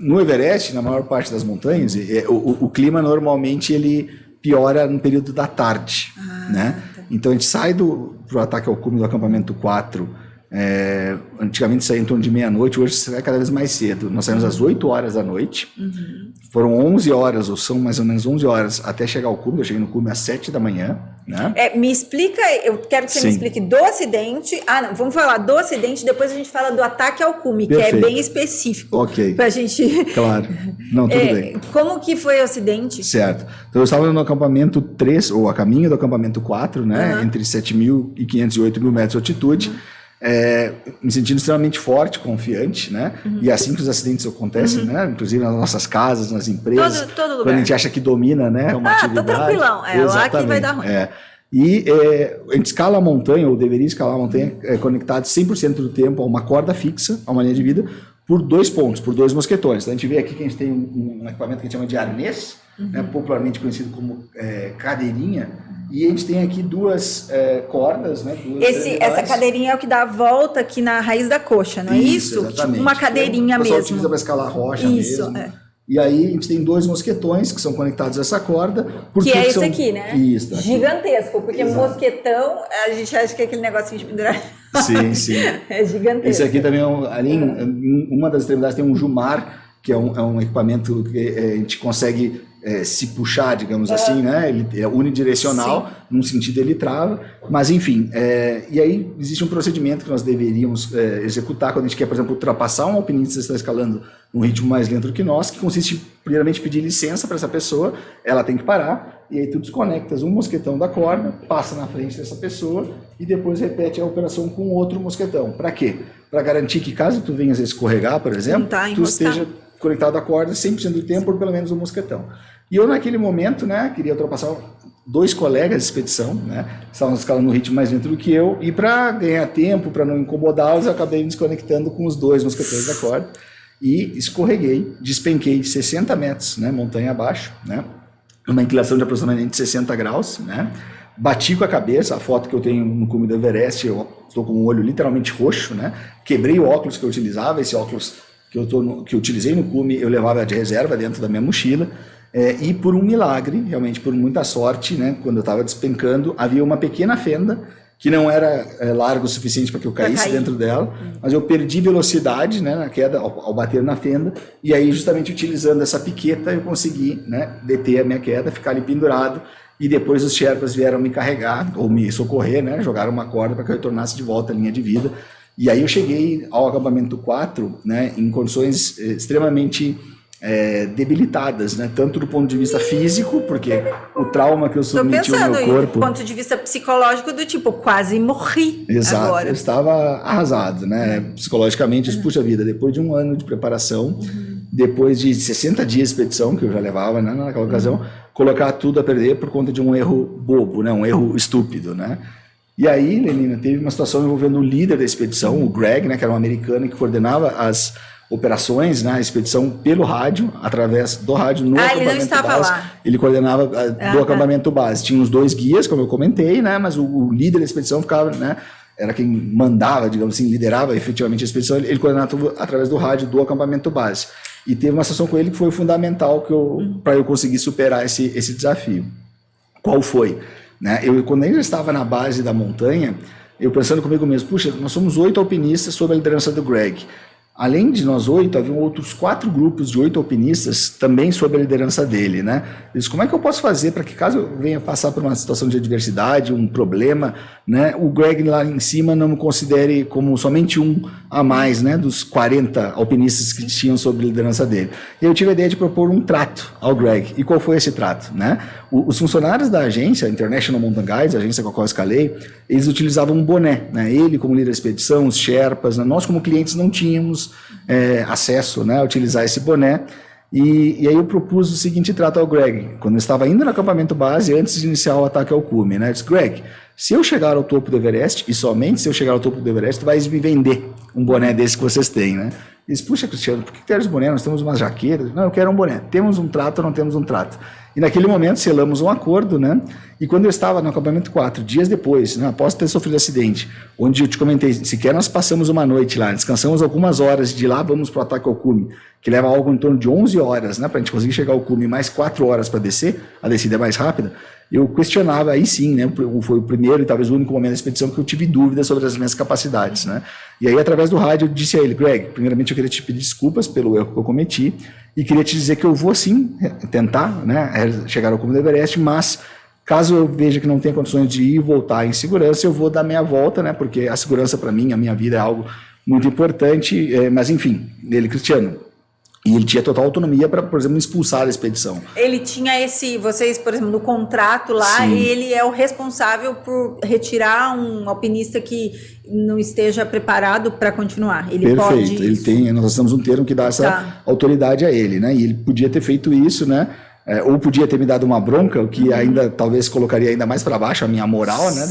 no Everest, na maior parte das montanhas, o clima normalmente ele piora no período da tarde, né? Tá. Então a gente sai pro ataque ao cume do acampamento 4, antigamente saía em torno de meia-noite, hoje sai cada vez mais cedo. Nós saímos às 8 horas da noite, foram 11 horas, ou são mais ou menos 11 horas até chegar ao cume. Eu cheguei no cume às 7 da manhã, né? Me explica, eu quero que você me explique do acidente. Não, vamos falar do acidente, depois a gente fala do ataque ao cume, Perfeito. que é bem específico. Ok. Pra gente... Claro. Não, tudo bem. Como que foi o acidente? Certo. Então eu estava no acampamento 3, ou a caminho do acampamento 4, né? Entre 7.500 e 8.000 metros de altitude. Me sentindo extremamente forte, confiante, né? E assim que os acidentes acontecem, né? Inclusive nas nossas casas, nas empresas. Todo lugar. Quando a gente acha que domina, né? Uma atividade. Tá tranquilão. Lá que vai dar ruim. E a gente escala a montanha, ou deveria escalar a montanha, conectado 100% do tempo a uma corda fixa, a uma linha de vida, por 2 pontos, por 2 mosquetões. Então a gente vê aqui que a gente tem um equipamento que a gente chama de arnês, né? Popularmente conhecido como cadeirinha. E a gente tem aqui 2 cordas, né? Essa cadeirinha é o que dá a volta aqui na raiz da coxa, não é isso? Exatamente. Tipo uma cadeirinha mesmo. O pessoal utiliza para escalar rocha isso, mesmo. E aí a gente tem 2 mosquetões que são conectados a essa corda. Que é esse aqui, né? Isso. Gigantesco, porque mosquetão, a gente acha que é aquele negocinho de pendurar. Sim. É gigantesco. Esse aqui também, ali em uma das extremidades tem um jumar, que é um equipamento que a gente consegue se puxar, digamos assim, né? Ele é unidirecional, num sentido ele trava, mas enfim, e aí existe um procedimento que nós deveríamos executar quando a gente quer, por exemplo, ultrapassar um alpinista que está escalando num ritmo mais lento que nós, que consiste primeiramente em pedir licença para essa pessoa, ela tem que parar, e aí tu desconectas um mosquetão da corda, passa na frente dessa pessoa e depois repete a operação com outro mosquetão. Para quê? Para garantir que caso tu venhas a escorregar, por exemplo, tu esteja conectado à corda 100% do tempo por pelo menos um mosquetão. E eu naquele momento, né, queria ultrapassar 2 colegas de expedição, né, estavam escalando no ritmo mais lento do que eu, e para ganhar tempo, para não incomodá-los, eu acabei me desconectando com os 2 mosquetões da corda e escorreguei, despenquei 60 metros, né, montanha abaixo, né, uma inclinação de aproximadamente 60 graus, né, bati com a cabeça. A foto que eu tenho no cume do Everest, eu estou com o olho literalmente roxo, né, quebrei o óculos que eu utilizava, esse óculos que eu utilizei no cume, eu levava de reserva dentro da minha mochila, e por um milagre, realmente por muita sorte, né, quando eu estava despencando, havia uma pequena fenda que não era larga o suficiente para que eu caísse dentro dela, mas eu perdi velocidade, né, na queda, ao bater na fenda, e aí justamente utilizando essa piqueta eu consegui, né, deter a minha queda, ficar ali pendurado, e depois os Sherpas vieram me carregar, ou me socorrer, né, jogaram uma corda para que eu retornasse de volta à linha de vida. E aí eu cheguei ao acampamento 4, né, em condições extremamente debilitadas, né, tanto do ponto de vista físico, porque o trauma que eu submeti ao meu corpo... do ponto de vista psicológico, do tipo, quase morri. Exato, agora. Eu estava arrasado, né, psicologicamente, puxa vida, depois de um ano de preparação, depois de 60 dias de expedição, que eu já levava, né, naquela ocasião, colocar tudo a perder por conta de um erro bobo, né, um erro estúpido, né. E aí, Lenina, teve uma situação envolvendo o líder da expedição, o Greg, né, que era um americano que coordenava as operações, né, a expedição pelo rádio, através do rádio no acampamento ele não estava base. lá. Ele coordenava do acampamento base. Tinha os 2 guias, como eu comentei, né, mas o líder da expedição ficava, né, era quem mandava, digamos assim, liderava efetivamente a expedição. Ele coordenava tudo através do rádio do acampamento base. E teve uma situação com ele que foi fundamental para eu conseguir superar esse desafio. Qual foi? Né? Quando eu estava na base da montanha, eu pensando comigo mesmo, puxa, nós somos 8 alpinistas sob a liderança do Greg. além de nós 8, haviam outros 4 grupos de 8 alpinistas também sob a liderança dele, né? Eles, como é que eu posso fazer para que caso eu venha passar por uma situação de adversidade, um problema, né, o Greg lá em cima não me considere como somente um a mais, né, dos 40 alpinistas que tinham sob a liderança dele. E eu tive a ideia de propor um trato ao Greg. E qual foi esse trato, né? Os funcionários da agência, International Mountain Guides, a agência com a qual eu escalei, eles utilizavam um boné, né? Ele como líder da expedição, os Sherpas, né? Nós como clientes não tínhamos acesso, né, a utilizar esse boné. E aí eu propus o seguinte trato ao Greg, quando eu estava indo no acampamento base, antes de iniciar o ataque ao cume, né? Eu disse, Greg, se eu chegar ao topo do Everest, e somente se eu chegar ao topo do Everest, tu vais me vender um boné desse que vocês têm, né? Ele disse, puxa, Cristiano, por que queres boné? Nós temos umas jaquetas. Não, eu quero um boné. Temos um trato ou não temos um trato? E naquele momento selamos um acordo, né? E quando eu estava no acampamento 4, dias depois, né, após ter sofrido acidente, onde eu te comentei, sequer nós passamos uma noite lá, descansamos algumas horas, de lá vamos para o ataque ao cume, que leva algo em torno de 11 horas, né, para a gente conseguir chegar ao cume, mais 4 horas para descer, a descida é mais rápida. Eu questionava, aí sim, né, foi o primeiro e talvez o único momento da expedição que eu tive dúvidas sobre as minhas capacidades, né. E aí, através do rádio, eu disse a ele, Greg, primeiramente eu queria te pedir desculpas pelo erro que eu cometi e queria te dizer que eu vou sim tentar, né, chegar ao cume do Everest, mas caso eu veja que não tenha condições de ir e voltar em segurança, eu vou dar meia volta, né, porque a segurança para mim, a minha vida é algo muito importante, mas enfim, ele, Cristiano, e ele tinha total autonomia para, por exemplo, expulsar a expedição. Ele tinha vocês, por exemplo, no contrato lá, Sim. ele é o responsável por retirar um alpinista que não esteja preparado para continuar. Ele Perfeito, pode ele isso. tem, nós temos um termo que dá essa autoridade a ele, né? E ele podia ter feito isso, né? Ou podia ter me dado uma bronca, o que ainda talvez colocaria ainda mais para baixo a minha moral, né?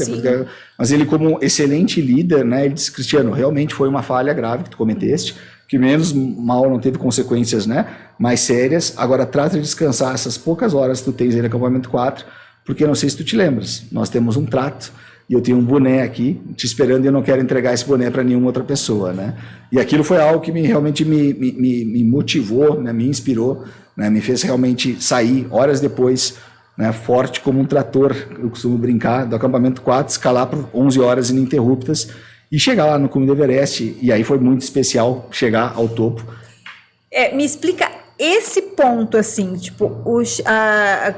Mas ele, como excelente líder, né? Ele disse, Cristiano, realmente foi uma falha grave que tu cometeste, que menos mal não teve consequências, né, mais sérias. Agora trata de descansar essas poucas horas que tu tens aí no acampamento 4, porque não sei se tu te lembras, nós temos um trato e eu tenho um boné aqui te esperando e eu não quero entregar esse boné para nenhuma outra pessoa, né? E aquilo foi algo que realmente me motivou, né, me inspirou, né, me fez realmente sair horas depois, né, forte como um trator, eu costumo brincar, do acampamento 4, escalar por 11 horas ininterruptas, e chegar lá no cume do Everest, e aí foi muito especial chegar ao topo. Me explica esse ponto, assim, tipo,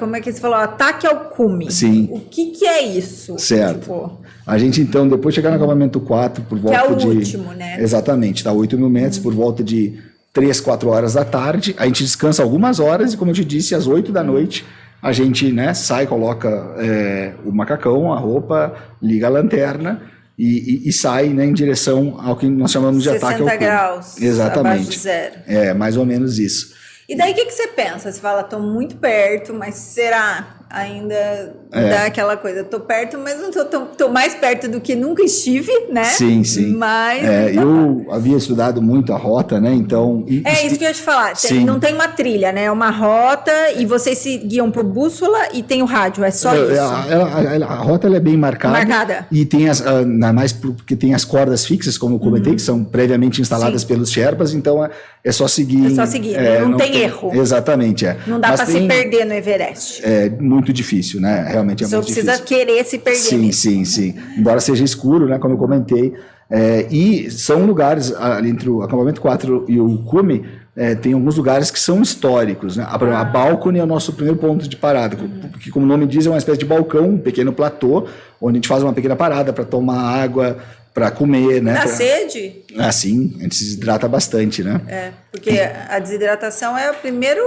como é que você falou? Ataque ao cume. Sim. O que é isso? Certo. Tipo, a gente, então, depois de chegar no acampamento 4, por volta que é o último, né? Exatamente, tá 8.000 metros, por volta de 3, 4 horas da tarde, a gente descansa algumas horas, e como eu te disse, às 8 da noite, a gente, né, sai, coloca o macacão, a roupa, liga a lanterna, e sai, né, em direção ao que nós chamamos de ataque ao cume. 60 graus, Exatamente. abaixo de zero. Mais ou menos isso. E daí o que você pensa? Você fala, tô muito perto, mas será? Ainda dá aquela coisa, tô perto, mas não tô mais perto do que nunca estive, né? Sim, sim. Mas eu havia estudado muito a rota, né? Então. Isso que eu ia te falar. Não tem uma trilha, né? É uma rota e vocês se guiam por bússola e tem o rádio. É só isso. A rota ela é bem marcada. Marcada. E tem mais porque tem as cordas fixas, como eu comentei, que são previamente instaladas pelos Sherpas, então é só seguir. É só seguir, não tem erro. Exatamente, Não dá para se perder no Everest. É muito difícil, né? Realmente é muito difícil. Você precisa querer se perder. Sim. Embora seja escuro, né? Como eu comentei. E são lugares, ali entre o acampamento 4 e o cume, tem alguns lugares que são históricos, né? A Balcony é o nosso primeiro ponto de parada, porque, como o nome diz, é uma espécie de balcão, um pequeno platô, onde a gente faz uma pequena parada para tomar água, para comer, né? Dá sede? Sim, a gente se desidrata bastante, né? Porque a desidratação é o primeiro,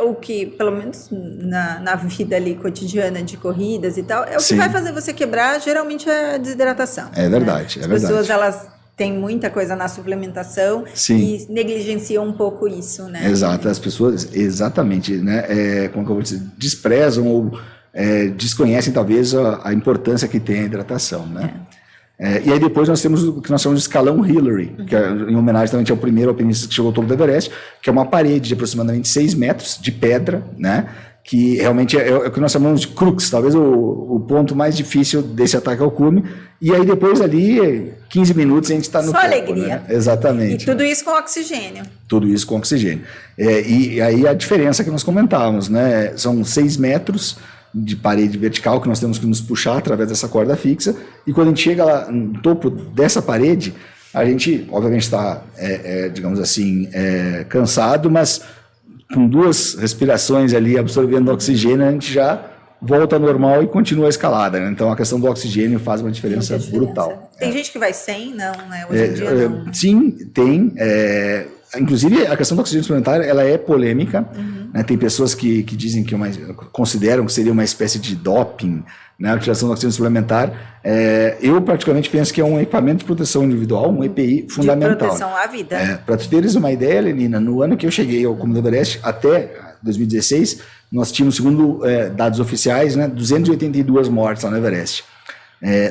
o que, pelo menos na vida ali cotidiana de corridas e tal, é o que vai fazer você quebrar, geralmente é a desidratação. É verdade, né? é verdade. As pessoas, elas têm muita coisa na suplementação e negligenciam um pouco isso, né? Exato, as pessoas, exatamente, né? Como que eu vou dizer, desprezam ou desconhecem talvez a importância que tem a hidratação, né? E aí depois nós temos o que nós chamamos de escalão Hillary, que é em homenagem também ao primeiro alpinista que chegou ao topo do Everest, que é uma parede de aproximadamente 6 metros de pedra, né? Que realmente é o que nós chamamos de crux, talvez o ponto mais difícil desse ataque ao cume. E aí depois ali, 15 minutos, a gente está no topo. Só alegria. Né? Exatamente. E tudo isso com oxigênio. Tudo isso com oxigênio. E aí a diferença que nós comentávamos, né? São 6 metros de parede vertical que nós temos que nos puxar através dessa corda fixa, e quando a gente chega lá no topo dessa parede, A gente, obviamente, está, digamos assim, cansado, mas com 2 respirações ali, absorvendo oxigênio, a gente já volta ao normal e continua a escalada, né? Então, a questão do oxigênio faz uma diferença brutal. Tem gente que vai sem, não, né? Hoje em dia, não. Sim, tem. Inclusive, a questão do oxigênio suplementar, ela é polêmica. Né? Tem pessoas que dizem que consideram que seria uma espécie de doping, né? A utilização do oxigênio suplementar. Eu, particularmente, penso que é um equipamento de proteção individual, um EPI fundamental. De proteção à vida. Para tu teres uma ideia, Lenina, no ano que eu cheguei ao cume do Everest, até 2016, nós tínhamos, segundo dados oficiais, né, 282 mortes lá no Everest.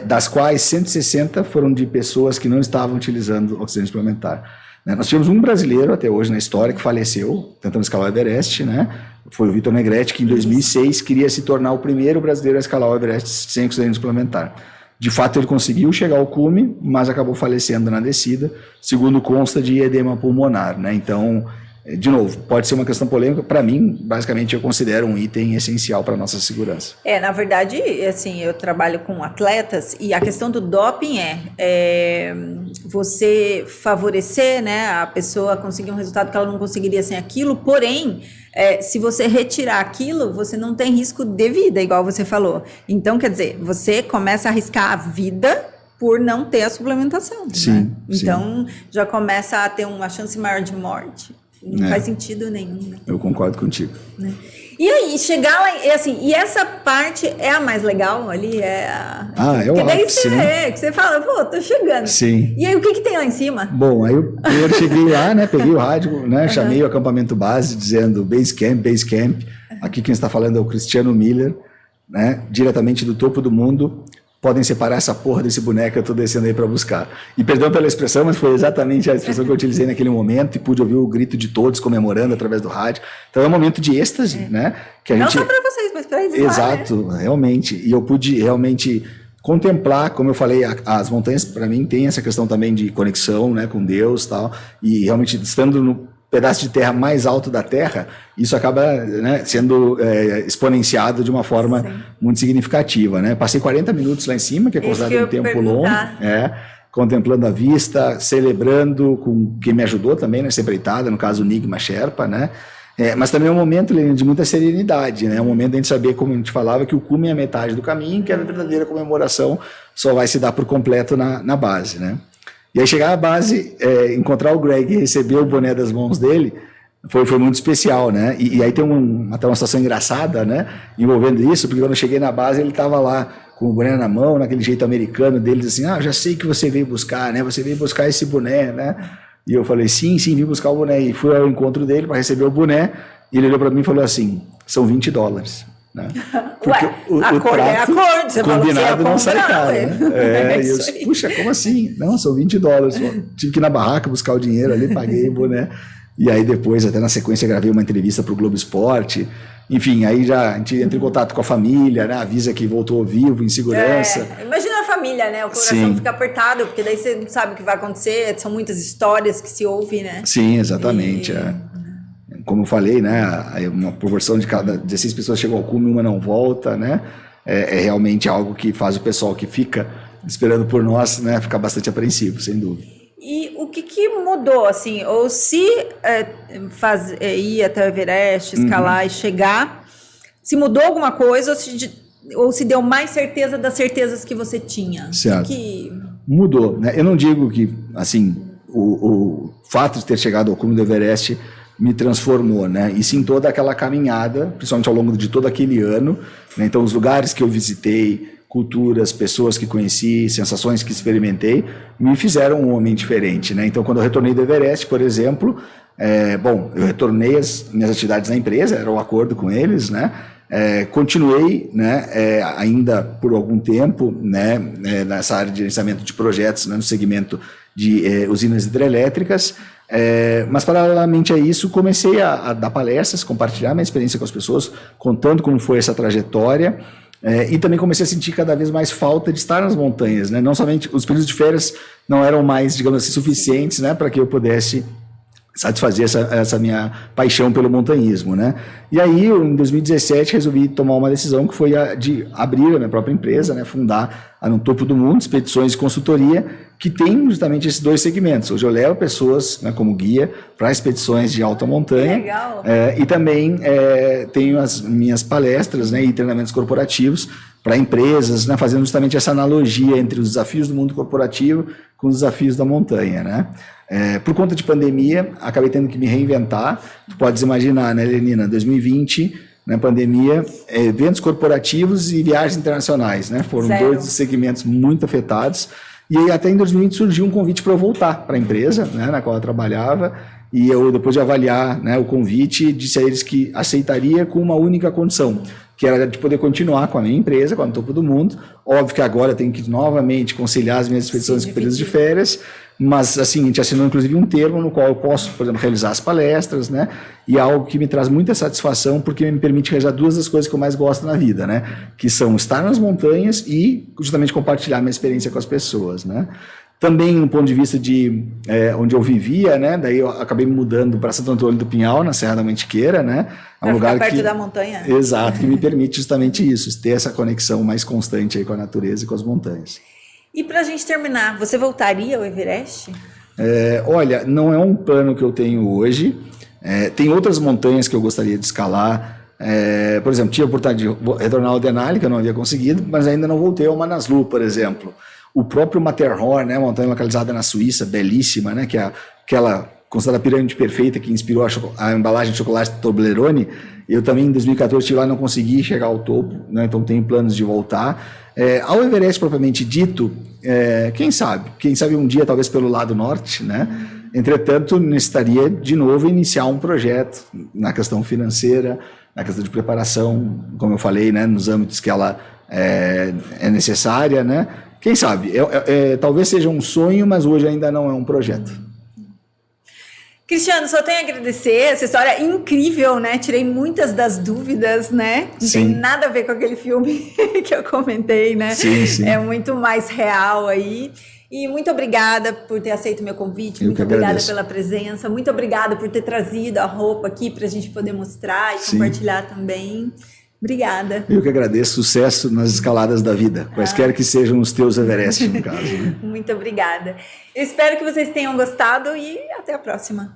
Das quais 160 foram de pessoas que não estavam utilizando oxigênio suplementar. Nós tivemos um brasileiro até hoje na história que faleceu tentando escalar o Everest, né? Foi o Vitor Negrete, que em 2006 queria se tornar o primeiro brasileiro a escalar o Everest sem oxigênio suplementar. De fato, ele conseguiu chegar ao cume, mas acabou falecendo na descida, segundo consta de edema pulmonar, né? Então, de novo, pode ser uma questão polêmica. Para mim, basicamente, eu considero um item essencial para a nossa segurança. Na verdade, assim, eu trabalho com atletas e a questão do doping é você favorecer, né, a pessoa conseguir um resultado que ela não conseguiria sem aquilo, porém, se você retirar aquilo, você não tem risco de vida, igual você falou. Então, quer dizer, você começa a arriscar a vida por não ter a suplementação. Sim, né? Então, sim. Já começa a ter uma chance maior de morte. Não faz sentido nenhum, né? Eu concordo contigo. Né? E aí, chegar lá, assim, e essa parte é a mais legal ali? É o ápice, né? Que você fala, pô, tô chegando. Sim. E aí, o que tem lá em cima? Bom, aí eu cheguei lá, né, peguei o rádio, né, chamei o acampamento base, dizendo Base Camp. Aqui quem está falando é o Cristiano Miller, né, diretamente do topo do mundo. Podem separar essa porra desse boneco que eu tô descendo aí para buscar. E perdão pela expressão, mas foi exatamente a expressão que eu utilizei naquele momento e pude ouvir o grito de todos comemorando através do rádio. Então é um momento de êxtase, né? Que a Não gente... só para vocês, mas para eles. Exato, lá, né? Realmente. E eu pude realmente contemplar, como eu falei, as montanhas para mim tem essa questão também de conexão, né, com Deus e tal. E realmente estando no pedaço de terra mais alto da Terra, isso acaba, né, sendo exponenciado de uma forma muito significativa, né? Passei 40 minutos lá em cima, que é considerado um tempo longo, contemplando a vista, celebrando com quem me ajudou também nessa empreitada, no caso o Nigma Sherpa, né? Mas também é um momento, Lênin, de muita serenidade, né? É um momento de a gente saber, como a gente falava, que o cume é a metade do caminho, que a verdadeira comemoração só vai se dar por completo na base, né? E aí chegar à base, encontrar o Greg e receber o boné das mãos dele, foi muito especial, né? E aí tem até uma situação engraçada, né? Envolvendo isso, porque quando eu cheguei na base, ele estava lá com o boné na mão, naquele jeito americano deles, assim, já sei que você veio buscar, né? Você veio buscar esse boné, né? E eu falei, sim, vim buscar o boné. E fui ao encontro dele para receber o boné, e ele olhou para mim e falou assim, são $20. Né? Porque acordo é acordo, você combinado não sai caro, né? E eu disse, puxa, como assim? Não, são $20. Tive que ir na barraca buscar o dinheiro ali, paguei o boné. E aí depois, até na sequência, gravei uma entrevista para o Globo Esporte. Enfim, aí já a gente entra em contato com a família, né? Avisa que voltou vivo, em segurança. Imagina a família, né? O coração fica apertado, porque daí você não sabe o que vai acontecer. São muitas histórias que se ouvem, né? Sim, exatamente. Como eu falei, né, uma proporção de cada 16 pessoas chegam ao cume, uma não volta, né? É realmente algo que faz o pessoal que fica esperando por nós, né, ficar bastante apreensivo, sem dúvida. E o que mudou, assim? Ou se ir até o Everest, escalar e chegar, se mudou alguma coisa ou se deu mais certeza das certezas que você tinha? Certo. Mudou, né? Eu não digo que, assim, o fato de ter chegado ao cume do Everest me transformou, né? E sim toda aquela caminhada, principalmente ao longo de todo aquele ano, né? Então os lugares que eu visitei, culturas, pessoas que conheci, sensações que experimentei, me fizeram um homem diferente, né? Então quando eu retornei do Everest, por exemplo, eu retornei às minhas atividades na empresa, era um acordo com eles, né? Continuei, né, ainda por algum tempo, né, nessa área de gerenciamento de projetos, né, no segmento de usinas hidrelétricas, mas paralelamente a isso comecei a dar palestras, compartilhar minha experiência com as pessoas, contando como foi essa trajetória, e também comecei a sentir cada vez mais falta de estar nas montanhas, né? Não somente os períodos de férias não eram mais, digamos assim, suficientes, né, para que eu pudesse satisfazer essa minha paixão pelo montanhismo, né? E aí, eu, em 2017, resolvi tomar uma decisão que foi a de abrir a minha própria empresa, né? Fundar a No Topo do Mundo, Expedições e Consultoria, que tem justamente esses dois segmentos. Hoje eu levo pessoas, né, como guia para expedições de alta montanha. Legal. E também tenho as minhas palestras, né, e treinamentos corporativos para empresas, né, fazendo justamente essa analogia entre os desafios do mundo corporativo com os desafios da montanha, né? Por conta de pandemia, acabei tendo que me reinventar. Tu podes imaginar, né, Lenina, 2020, na pandemia, eventos corporativos e viagens internacionais, né? Foram dois segmentos muito afetados. E aí, até em 2020 surgiu um convite para eu voltar para a empresa, né, na qual eu trabalhava. E eu, depois de avaliar, né, o convite, disse a eles que aceitaria com uma única condição, que era de poder continuar com a minha empresa, com a No Topo do Mundo. Óbvio que agora eu tenho que novamente conciliar as minhas expedições com períodos de férias, mas assim, a gente assinou inclusive um termo no qual eu posso, por exemplo, realizar as palestras, né? E é algo que me traz muita satisfação, porque me permite realizar duas das coisas que eu mais gosto na vida, né? Que são estar nas montanhas e justamente compartilhar minha experiência com as pessoas, né? Também, no ponto de vista de onde eu vivia, né? Daí eu acabei me mudando para Santo Antônio do Pinhal, na Serra da Mantiqueira, né? É um lugar perto da montanha. Exato, que me permite justamente isso, ter essa conexão mais constante aí com a natureza e com as montanhas. E para a gente terminar, você voltaria ao Everest? Olha, não é um plano que eu tenho hoje. Tem outras montanhas que eu gostaria de escalar. Por exemplo, tive a oportunidade de retornar ao Denali, que eu não havia conseguido, mas ainda não voltei ao Manaslu, por exemplo. O próprio Matterhorn, né, montanha localizada na Suíça, belíssima, né, que é aquela considerada pirâmide perfeita que inspirou a embalagem de chocolate Toblerone. Eu também, em 2014, estive lá e não consegui chegar ao topo, né, então tenho planos de voltar. Ao Everest, propriamente dito, quem sabe um dia, talvez pelo lado norte, né? Entretanto, necessitaria de novo iniciar um projeto na questão financeira, na questão de preparação, como eu falei, né, nos âmbitos que ela é necessária, né? Quem sabe? Talvez seja um sonho, mas hoje ainda não é um projeto. Cristiano, só tenho a agradecer, essa história é incrível, né? Tirei muitas das dúvidas, né? Não tem nada a ver com aquele filme que eu comentei, né? Sim. É muito mais real aí. E muito obrigada por ter aceito o meu convite, muito obrigada pela presença, muito obrigada por ter trazido a roupa aqui para a gente poder mostrar e compartilhar também. Obrigada. Eu que agradeço, sucesso nas escaladas da vida, quaisquer que sejam os teus Everest, no caso. Né? Muito obrigada. Eu espero que vocês tenham gostado e até a próxima.